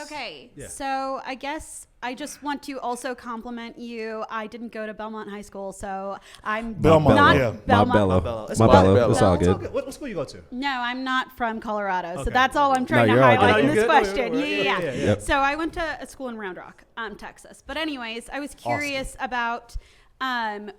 Okay, Yeah. so I guess I just want to also compliment you. I didn't go to Belmont High School, so I'm Belmont, not yeah. Belmont. Montbello. It's Montbello. It's all It's all good. good. What school you go to? No, I'm not from Colorado, so Okay. that's all I'm trying to you're all highlight good. in No, this you're good. question. No, Yeah. Yep. So I went to a school in Round Rock, Texas. But anyways, I was curious about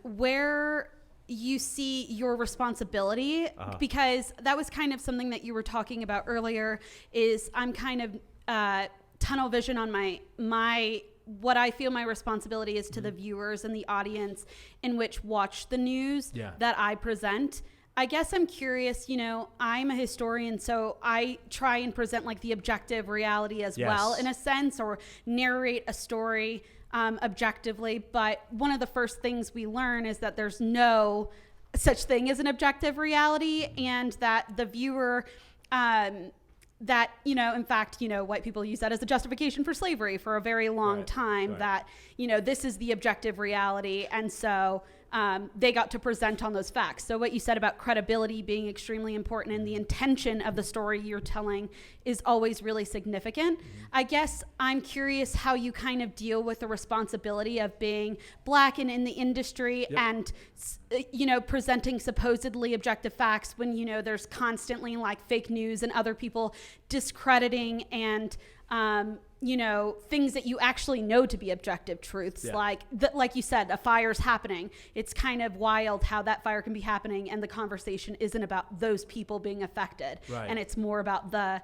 where you see your responsibility, because that was kind of something that you were talking about earlier. Is I'm kind of tunnel vision on my what I feel my responsibility is to the viewers and the audience in which watch the news that I present. I guess I'm curious, I'm a historian, so I try and present like the objective reality as well, in a sense, or narrate a story objectively. But one of the first things we learn is that there's no such thing as an objective reality, and that the viewer, that, in fact, white people use that as a justification for slavery for a very long time, that, this is the objective reality. And so they got to present on those facts. So what you said about credibility being extremely important and the intention of the story you're telling is always really significant. I guess I'm curious how you kind of deal with the responsibility of being Black and in the industry and, presenting supposedly objective facts when, there's constantly like fake news and other people discrediting and, things that you actually know to be objective truths, like you said, a fire's happening. It's kind of wild how that fire can be happening, and the conversation isn't about those people being affected, and it's more about the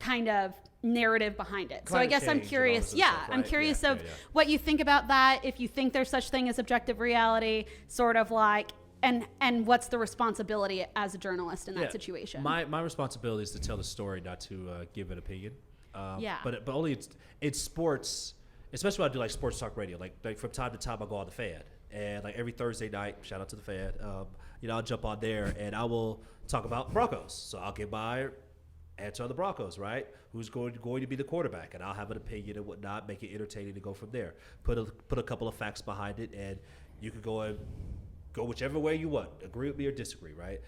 kind of narrative behind it. So I guess I'm curious. I'm curious of what you think about that. If you think there's such thing as objective reality, sort of like. And what's the responsibility as a journalist in that situation? My responsibility is to tell the story, not to give an opinion. But only it's sports, especially when I do like sports talk radio. Like from time to time, I go on the Fan, and like every Thursday night, shout out to the Fan. I'll jump on there and I will talk about Broncos. So I'll give my answer on the Broncos, right? Who's going to be the quarterback, and I'll have an opinion and whatnot, make it entertaining to go from there. Put a couple of facts behind it, and you could go whichever way you want, agree with me or disagree, right?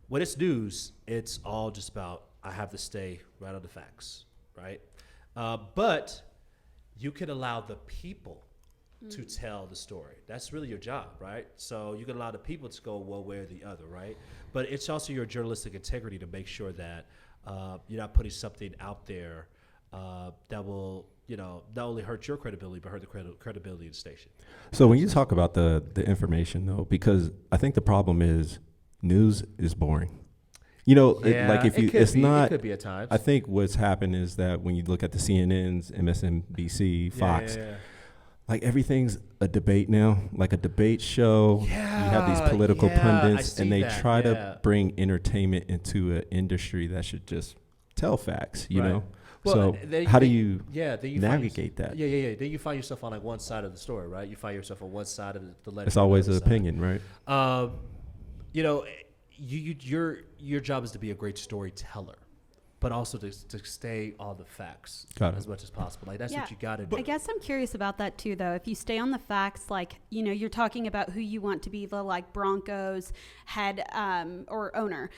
When it's news, it's all just about I have to stay right on the facts, right? But you can allow the people to tell the story. That's really your job, right? So you can allow the people to go one way or the other, right? But it's also your journalistic integrity to make sure that you're not putting something out there that will, not only hurt your credibility, but hurt the credibility of the station. So when you talk about the information, though, because I think the problem is news is boring. It could be at times. I think what's happened is that when you look at the CNNs, MSNBC, Fox, like everything's a debate now, like a debate show. You have these political pundits, and they try to bring entertainment into an industry that should just tell facts, you know? Well, so how do you navigate that? Then you find yourself on like one side of the story, right? You find yourself on one side of the letter. It's always an opinion, right? Your job is to be a great storyteller, but also to stay on the facts as much as possible. Like that's what you got to do. I guess I'm curious about that too, though. If you stay on the facts, like you're talking about who you want to be the like Broncos head or owner.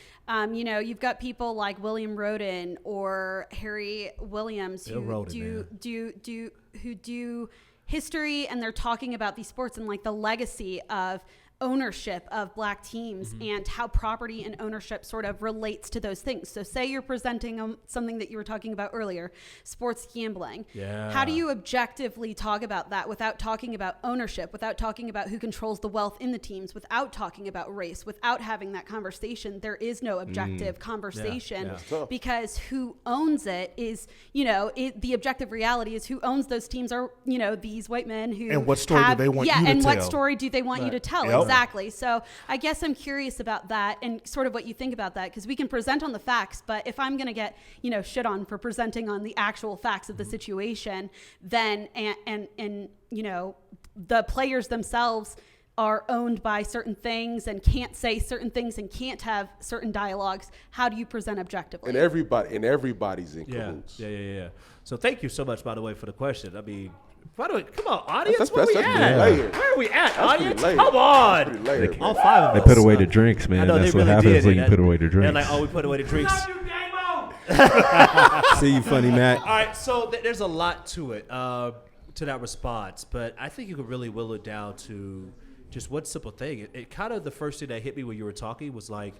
You've got people like William Roden or Harry Williams who do history, and they're talking about these sports and like the legacy of ownership of black teams and how property and ownership sort of relates to those things. So say you're presenting something that you were talking about earlier, sports gambling. Yeah. How do you objectively talk about that without talking about ownership, without talking about who controls the wealth in the teams, without talking about race, without having that conversation? There is no objective conversation because who owns it is, the objective reality is who owns those teams are, these white men who And what story do they want you to and tell? what story do they want you to tell? Yep. Exactly. So I guess I'm curious about that and sort of what you think about that, because we can present on the facts, but if I'm going to get, shit on for presenting on the actual facts of the situation, then, and the players themselves are owned by certain things and can't say certain things and can't have certain dialogues. How do you present objectively? And everybody's in Yeah. cahoots. Yeah. So thank you so much, by the way, for the question. I mean, by the way, come on, audience. That's Where pretty at? layered. Where are we at, That's audience? pretty Come layered. on. That's pretty layered, All man. 5 of They us. put away the drinks, man. I know That's they what really happens did. when you put away the And drinks. like, we put away the drinks. See you, funny Matt. All right, so there's a lot to it, to that response, but I think you could really will it down to just one simple thing. It kind of, the first thing that hit me when you were talking was like,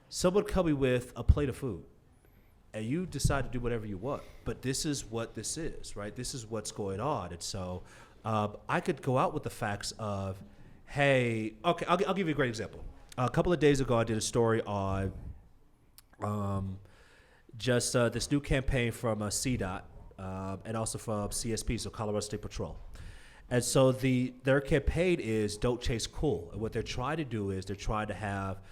someone coming with a plate of food, and you decide to do whatever you want, but this is what this is, right? This is what's going on. And so I could go out with the facts of, hey, okay, I'll give you a great example. A couple of days ago, I did a story on just this new campaign from CDOT and also from CSP, so Colorado State Patrol. And so their campaign is don't chase cool. And what they're trying to do is they're trying to have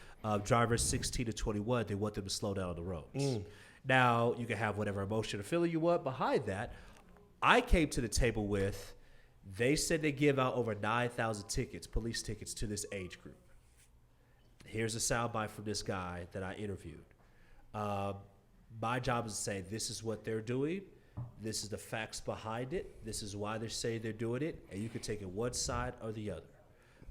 drivers 16 to 21, they want them to slow down on the roads. Now, you can have whatever emotion or feeling you want behind that. I came to the table with, they said they give out over 9,000 tickets, police tickets, to this age group. Here's a soundbite from this guy that I interviewed. My job is to say, this is what they're doing. This is the facts behind it. This is why they're saying they're doing it. And you can take it one side or the other.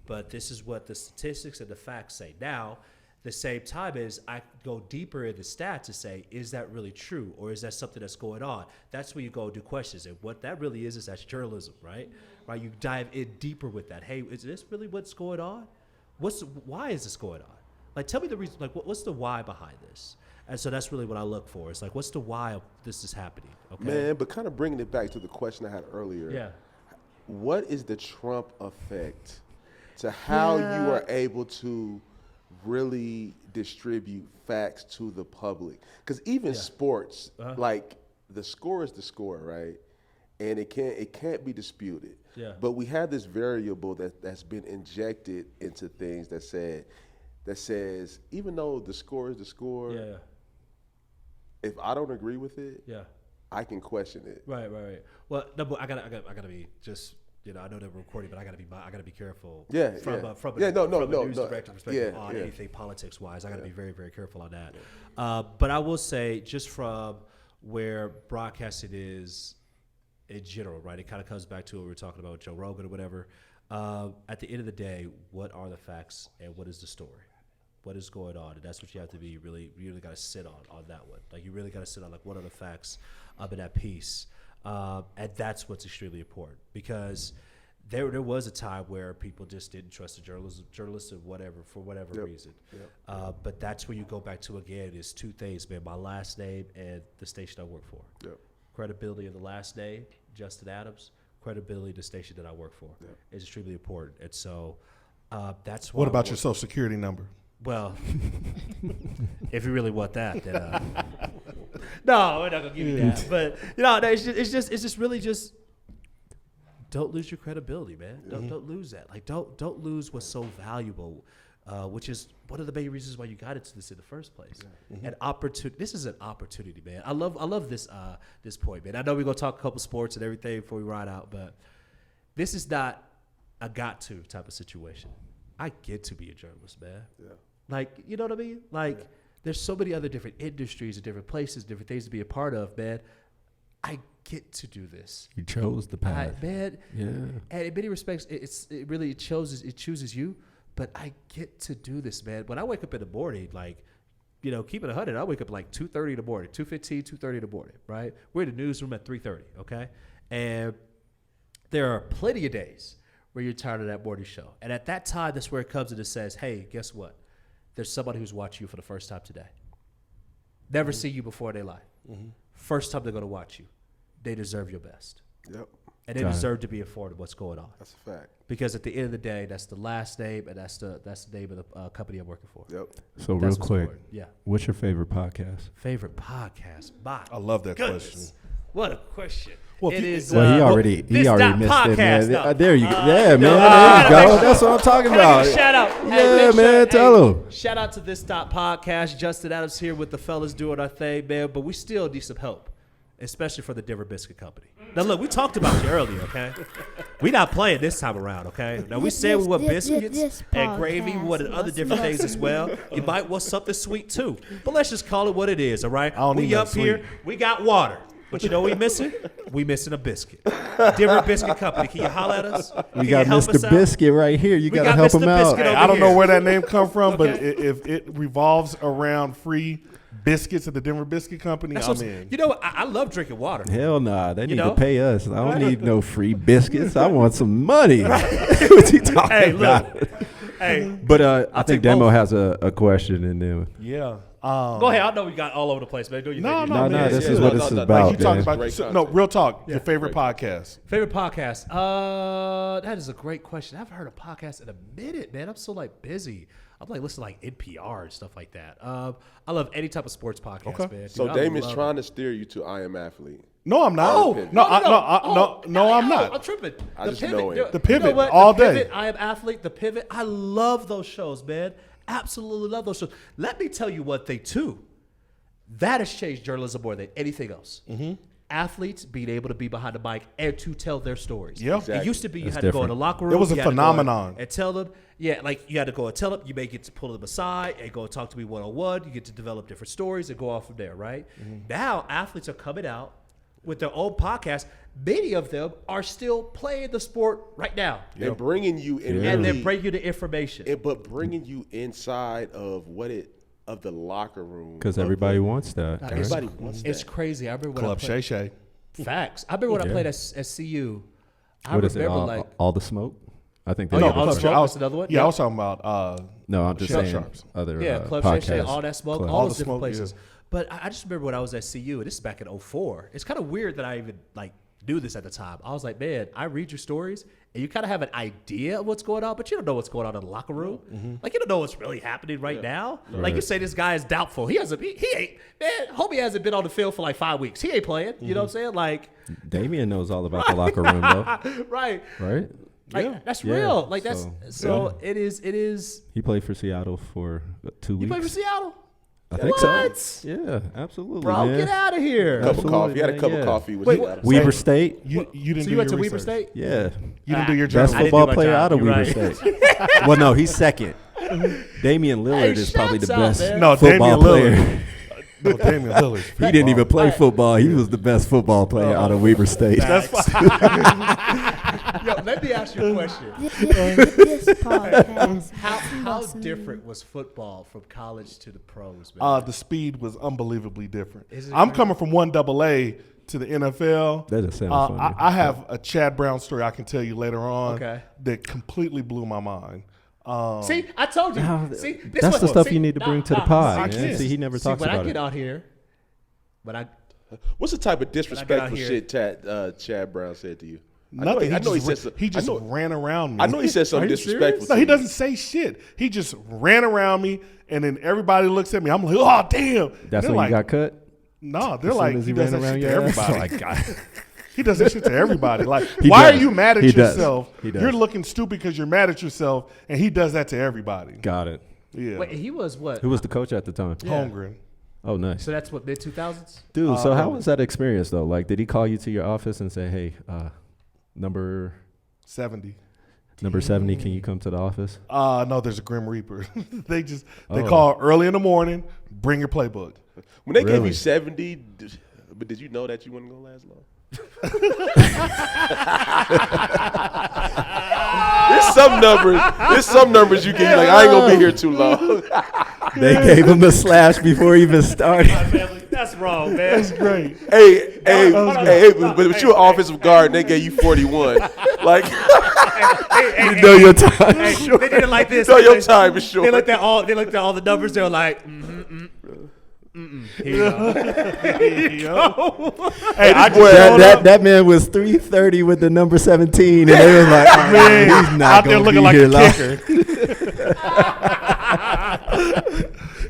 But this is what the statistics and the facts say. Now, the same time is I go deeper in the stats to say, is that really true? Or is that something that's going on? That's where you go and do questions. And what that really is that's journalism, right? Right? You dive in deeper with that. Hey, is this really what's going on? Why is this going on? Like, tell me the reason, like, what's the why behind this? And so that's really what I look for. It's like, what's the why of this is happening? Okay. Man, but kind of bringing it back to the question I had earlier. Yeah. What is the Trump effect to how you are able to really distribute facts to the public? Because even sports, like the score is the score, right? And it can't be disputed. Yeah. But we have this variable that's been injected into things that says even though the score is the score, if I don't agree with it, I can question it. Right. Well, no, but I gotta be just, I know that we're recording, but I gotta be careful. From a news director perspective on anything politics wise, I gotta be very, very careful on that. But I will say, just from where broadcasting is in general, right? It kind of comes back to what we were talking about with Joe Rogan or whatever. At the end of the day, what are the facts and what is the story? What is going on? And that's what you have to be you really got to sit on that one. Like, you really got to sit on, like, what are the facts in that piece? And that's what's extremely important, because there was a time where people just didn't trust the journalists and whatever, for whatever reason. But that's where you go back to, again, is two things, man: my last name and the station I work for. Credibility of the last name, Justin Adams. Credibility of the station that I work for is extremely important. And so that's why. What about your social security number? Well, if you really want that, then no, we're not gonna give you that. But it's just really just don't lose your credibility, man. Don't lose that. Like, don't lose what's so valuable, which is one of the main reasons why you got into this in the first place. An opportunity. This is an opportunity, man. I love this this point, man. I know we're gonna talk a couple sports and everything before we ride out, but this is not a got to type of situation. I get to be a journalist, man. Like, you know what I mean? Like, there's so many other different industries and different places, different things to be a part of, man. I get to do this. You chose the path. Man. And in many respects, it really chooses you, but I get to do this, man. When I wake up in the morning, like, keep it 100, I wake up like 2:30 in the morning, 2:15, 2:30 in the morning, right? We're in the newsroom at 3:30, okay? And there are plenty of days where you're tired of that morning show. And at that time, that's where it comes and it says, hey, guess what? There's somebody who's watching you for the first time today. Never see you before in their life. First time they're going to watch you. They deserve your best. Yep. And they deserve to be informed of what's going on. That's a fact. Because at the end of the day, that's the last name, and that's the name of the company I'm working for. Yep. So That's real what's quick, important. Yeah. what's your favorite podcast? Favorite podcast? My I love that goodness. question. What a question. Well, It if you- is. Well, he already missed it, this.podcast, man. no. There you go. Yeah, man. no, There you go. make That's what I'm talking Can I about. give a shout out? Yeah, Hey, man. Tell him. Shout out to this.podcast. Justin Adams here with the fellas doing our thing, man. But we still need some help, especially for the Denver Biscuit Company. Now, look, we talked about you earlier, okay? We not playing this time around, okay? Now, we said we want biscuits and gravy. We wanted other different things as well. You might want something sweet, too. But let's just call it what it is, all right? don't need We nothing up here. sweet. We got water. But you know what we missing? We missing a biscuit. Denver Biscuit Company. Can you holler at us? We Can got you help us Mr. out? Biscuit right here. You We got to got help Mr. him out. Biscuit over I don't know here. where that name come from, but Okay. if it revolves around free biscuits at the Denver Biscuit Company, That's I'm what's- in. You know what? I love drinking water. Hell nah. They need know? to pay us. I don't need no free biscuits. I want some money. What you talking Hey, about? look. Hey, But I think take Damo both. has a question in there. Yeah. go ahead. I know we got all over the place, man. Do you No, think? no, No, man. this yeah, is no, what no, this is no, about, Like you talking man. about Great no content. real talk. Your favorite podcast? Favorite podcast? That is a great question. I haven't heard a podcast in a minute, man. I'm so like busy. I'm like listening to like NPR and stuff like that. I love any type of sports podcast, Okay. man. Dude, So I Damien's love trying it. to steer you to I Am Athlete. No, I'm not. Oh, no, I'm not. I'm tripping. I just know it. The Pivot, you know what? all The day. Pivot, I Am Athlete. The Pivot. I love those shows, man. Absolutely love those shows. Let me tell you one thing too. That has changed journalism more than anything else. Athletes being able to be behind the mic and to tell their stories. Yeah. It used to be you That's had to go in the different. locker room. It was a you had to go phenomenon. and tell them. Yeah, like you had to go and tell them. You may get to pull them aside and go and talk to me one-on-one. You get to develop different stories and go off from there, right? Now athletes are coming out with their own podcast. Many of them are still playing the sport right now. And bringing you in, And really- then bring you the information. but bringing you inside of of the locker room. Because of everybody the- wants that. right? Everybody wants It's that. crazy. I remember when Club I played, Shay. Facts. I remember when I Yeah. played at CU. I What is it? remember All the smoke? I think they Oh, have yeah, a All the show. Smoke I was another one? Yeah, Yeah. I was talking about. No, I'm just Club saying Sharps. other Yeah, Club Shay Shay, podcasts. all that smoke, Club. all All those the different smoke, places. yeah. But I just remember when I was at CU, and this is back in 2004. It's kind of weird that I even like do this at the time. I was like, man, I read your stories, and you kind of have an idea of what's going on, but you don't know what's going on in the locker room. Like you don't know what's really happening right now. Like you say, this guy is doubtful. He hasn't. He ain't. Man, homie hasn't been on the field for like 5 weeks. He ain't playing. You know what I'm saying? Like, Damien knows all about the locker room, though. right. Right? Like that's Yeah. real. Like that's So, so. It is. He played for Seattle for 2 weeks. You play for Seattle? I think What? so. Yeah, absolutely, Bro, man. get out of here. Cup of Absolutely, coffee. You had a man, cup yeah. of coffee with Wait, you. what? Weber State. You didn't So do you went your to Weber research. State? Yeah. You didn't do your Best journalism. I didn't football do my player job. out of You're Weber right. State. Well, no, he's second. Damian Lillard Hey, is probably the shouts out, best man. No, football Damian player. Lillard. No, Damian Lillard. He didn't even play football. He was the best football player out of Weber State. Yo, let me ask you a question. This podcast. How different was football from college to the pros, man? The speed was unbelievably different. Is it I'm really? coming from 1AA to the NFL. That just sounds funny. I have a Chad Brown story I can tell you later on Okay. that completely blew my mind. See, I told you. Now, See, this that's what- the stuff see, you need to bring to the I pod, can't. man. See, he never See, talks when I about get it. out here, when I What's the type of When I get out disrespectful here- shit Chad Brown said to you? Nothing. I know he just, said some, he just I know, ran around me. I know he said something Are you disrespectful. serious? No, to he you. doesn't say shit. He just ran around me, and then everybody looks at me. I'm like, oh damn. That's They're when like, you got cut? No, they're As soon like, as he he does ran that shit around to your ass? everybody. Oh, my God. He does that shit to everybody. Like, He why does. are you mad at He does. yourself? He does. You're looking stupid because you're mad at yourself, and he does that to everybody. Got it. Yeah. wait, he was what? Who was the coach at the time? Holmgren. Oh, nice. So that's what mid 2000s. Dude, so how was that experience, though? Like, did he call you to your office and say, hey, number 70. 70, can you come to the office? No, there's a Grim Reaper. they Oh. call early in the morning, bring your playbook. When they gave Really? you 70, but did you know that you wasn't gonna last long? There's some numbers you can like. I ain't gonna be here too long. They gave him the slash before he even started. That's wrong, man. That's great. Hey, but you're an offensive guard and they gave you 41. Like, You know your time. Hey, they did it like this. know your time is short. They looked at all the numbers. They were like, here you go. Hey, That man was 330 with the number 17, and they was like, oh, man, he's not out there gonna looking be like here a long. kicker.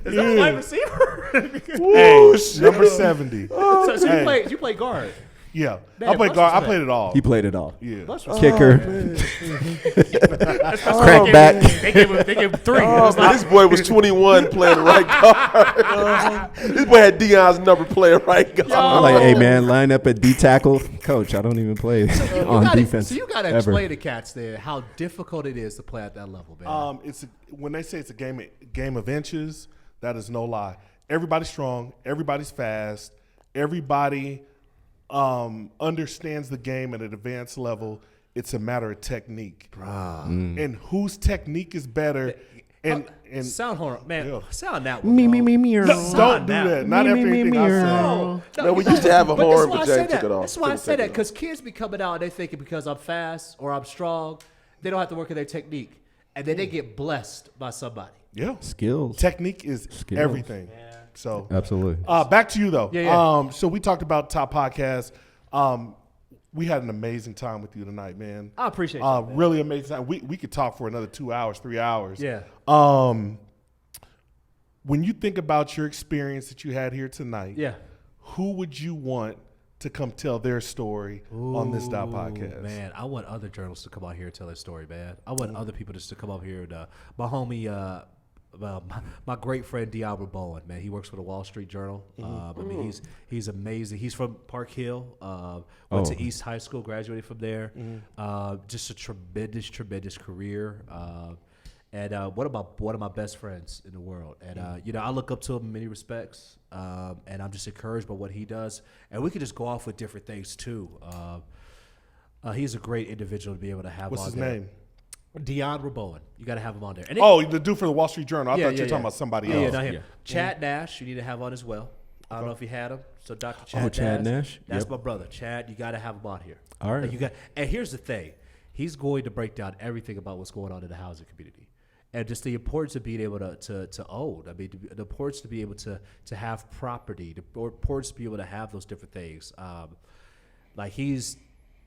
Is that a wide receiver? Hey, number 70. so Hey. you play guard. Yeah, Man, I played Buster's guard. I back. played it all. He played it all. Yeah. Kicker, Crack back. They gave him 3. Oh, man, this boy was 21 playing right guard. This boy had Dion's number playing right guard. I'm like, hey man, line up at D tackle, coach. I don't even play on defense. So you got to ever. explain to cats there how difficult it is to play at that level, man. When they say it's a game of inches, that is no lie. Everybody's strong. Everybody's fast. Everybody understands the game at an advanced level. It's a matter of technique, and whose technique is better. And sound horror, man. Yeah. Sound that Me. don't do that. Not after anything I said. No, Man, we used to have a but horn, that's why but I Jay say took that. it off. That's why I Couldn't say take that it because kids be coming out and they thinking because I'm fast or I'm strong, they don't have to work on their technique, and then they get blessed by somebody. Yeah, Skills. technique is Skills. everything. So Absolutely. back to you though. Yeah. So we talked about Top Podcast. We had an amazing time with you tonight, man. I appreciate that, man. Really amazing time. We could talk for another 2 hours, 3 hours. Yeah. When you think about your experience that you had here tonight, Yeah. who would you want to come tell their story on this podcast? Man, I want other journalists to come out here and tell their story, man. I want other people just to come up here. And, my homie, my great friend Damo Bowen, man, he works for the Wall Street Journal. I mean, he's amazing. He's from Park Hill. Went to East High School, graduated from there. Just a tremendous career. And one of my best friends in the world. And I look up to him in many respects. And I'm just encouraged by what he does. And we could just go off with different things too. He's a great individual to be able to have. What's on his there. name? Damo Bowen. You got to have him on there. And The dude for the Wall Street Journal. I thought you were talking about somebody else. Yeah, not him. Chad Nash, you need to have on as well. I don't know if you had him. So Dr. Chad, Chad Nash. That's Yep. my brother. Chad, you got to have him on here. All right. And here's the thing. He's going to break down everything about what's going on in the housing community. And just the importance of being able to own. I mean, the importance to be able to have property, the importance to be able to have those different things. Like he's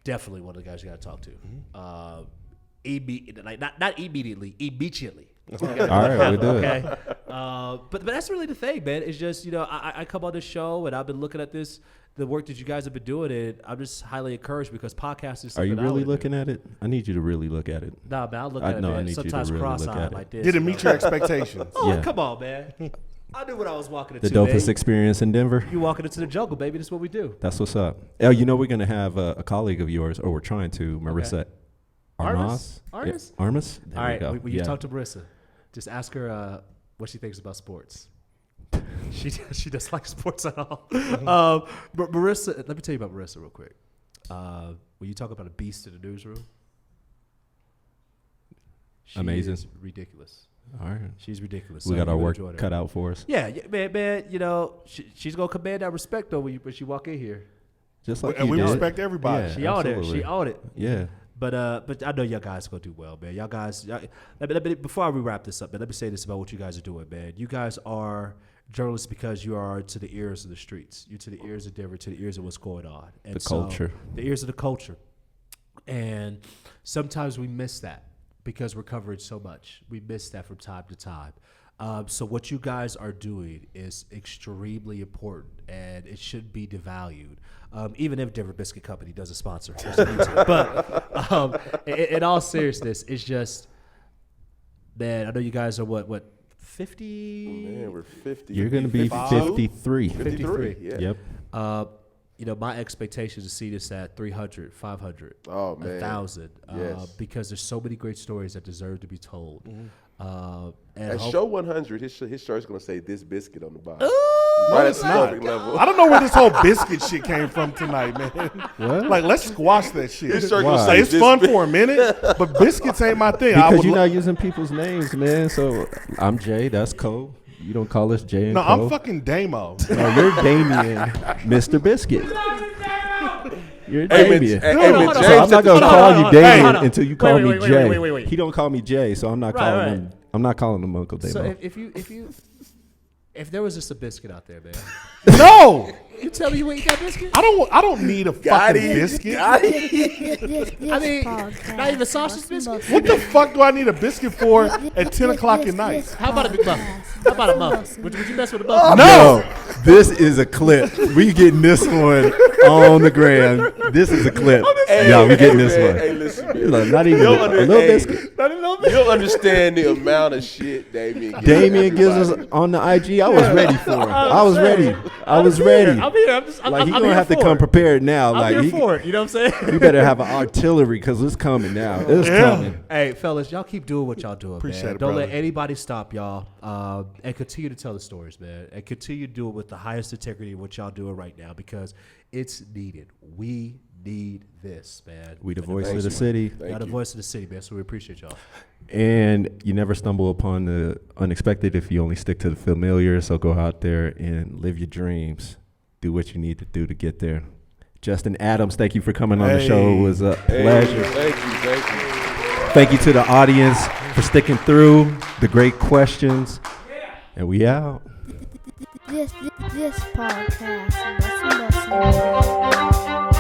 definitely one of the guys you got to talk to. Not immediately. All right, we do it. Okay. But that's really the thing, man. It's just, I come on this show and I've been looking at the work that you guys have been doing, and I'm just highly encouraged because podcasting is Are you something I really wanna looking at it? I need you to really look at it. Nah, man, I look I at it, know, I man. need you to Sometimes really look at cross-eyed it. like this. Did it meet your expectations? Oh, come on, man. I knew what I was walking into, The dopest baby. experience in Denver. You walking into the jungle, baby. That's what we do. That's what's up. We're going to have a colleague of yours, or we're trying to, Marissa Armas? Armas? Yeah, Armas? There All we right, go. when you talk to Marissa, just ask her what she thinks about sports. She doesn't like sports at all. But Marissa, let me tell you about Marissa real quick. When you talk about a beast in the newsroom, she Amazing. is ridiculous. All right. She's ridiculous. We So got you our will work enjoy her. cut out for us. Yeah, man. She's gonna command that respect though when she walk in here. Just like And you we did. respect everybody. Yeah. She on it. absolutely. She on it. Yeah. But I know y'all guys gonna do well, man. Let me, before we wrap this up, man, let me say this about what you guys are doing, man. You guys are journalists because you are to the ears of the streets. You're to the ears of Denver, to the ears of what's going on. And The culture. The ears of the culture. And sometimes we miss that because we're covering so much. We miss that from time to time. So what you guys are doing is extremely important, and it should be devalued. Even if Denver Biscuit Company doesn't sponsor, but in all seriousness, it's just, man. I know you guys are what 50. Man, we're 50. You're going to be 53. 53. Yeah. Yep. My expectations to see this at 300, 500, Oh, man. 1,000, Yes. because there's so many great stories that deserve to be told. At show 100, his shirt's going to say "This Biscuit" on the bottom. No, Right at it's the not. perfect level. I don't know where this whole biscuit shit came from tonight, man. What? Like, let's squash that shit. His shirt Why? gonna Like, say it's "This fun Bis-" for a minute, but biscuits ain't my thing. Because you're not using people's names, man. So I'm Jay. That's Cole. You don't call us Jay and No, Co? I'm fucking Damo. No, you're Damien, Mr. Biscuit. You're Hey, man, Damien. hey, No, man, hold on, So James I'm not at the gonna top. call you Damien hold on. until you call me Wait, Jay. wait. He don't call me Jay, so I'm not Right, calling right. him. I'm not calling him Uncle Damo. So if there was just a biscuit out there, man, No, you tell me you ain't got biscuit. I don't need a fucking biscuit. This I mean, podcast. not even sausage biscuit. What the fuck do I need a biscuit for at 10 o'clock at night? How about a big muffin? How about a muffin? Would you mess with a muffin? No. Yo, this is a clip. We getting this one on the gram. This is a clip. Yeah, we getting this man, one. Hey, listen, man. Look, not even a little biscuit. You'll understand the amount of shit Damien gives Damien gives us everybody. on the IG. I was ready for it. I was ready. I was ready. I'm here. I'm just. Like, he I'm gonna here have to for come it. prepared now. I'm Like, here he, for it. You know what I'm saying? you better have an artillery because it's coming now. It's coming. Hey, fellas, y'all keep doing what y'all doing, Appreciate man. it, Don't let brother. anybody stop y'all. And continue to tell the stories, man. And continue to do it with the highest integrity of what y'all doing right now because it's needed. We need this, man. We the And voice Thank of the you. city. Thank Y'all the you. voice of the city, man. So we appreciate y'all. And you never stumble upon the unexpected if you only stick to the familiar. So go out there and live your dreams. Do what you need to do to get there. Justin Adams, thank you for coming on the show. It was a pleasure. Thank you. Thank you to the audience for sticking through the great questions. And we out. This podcast. Listen.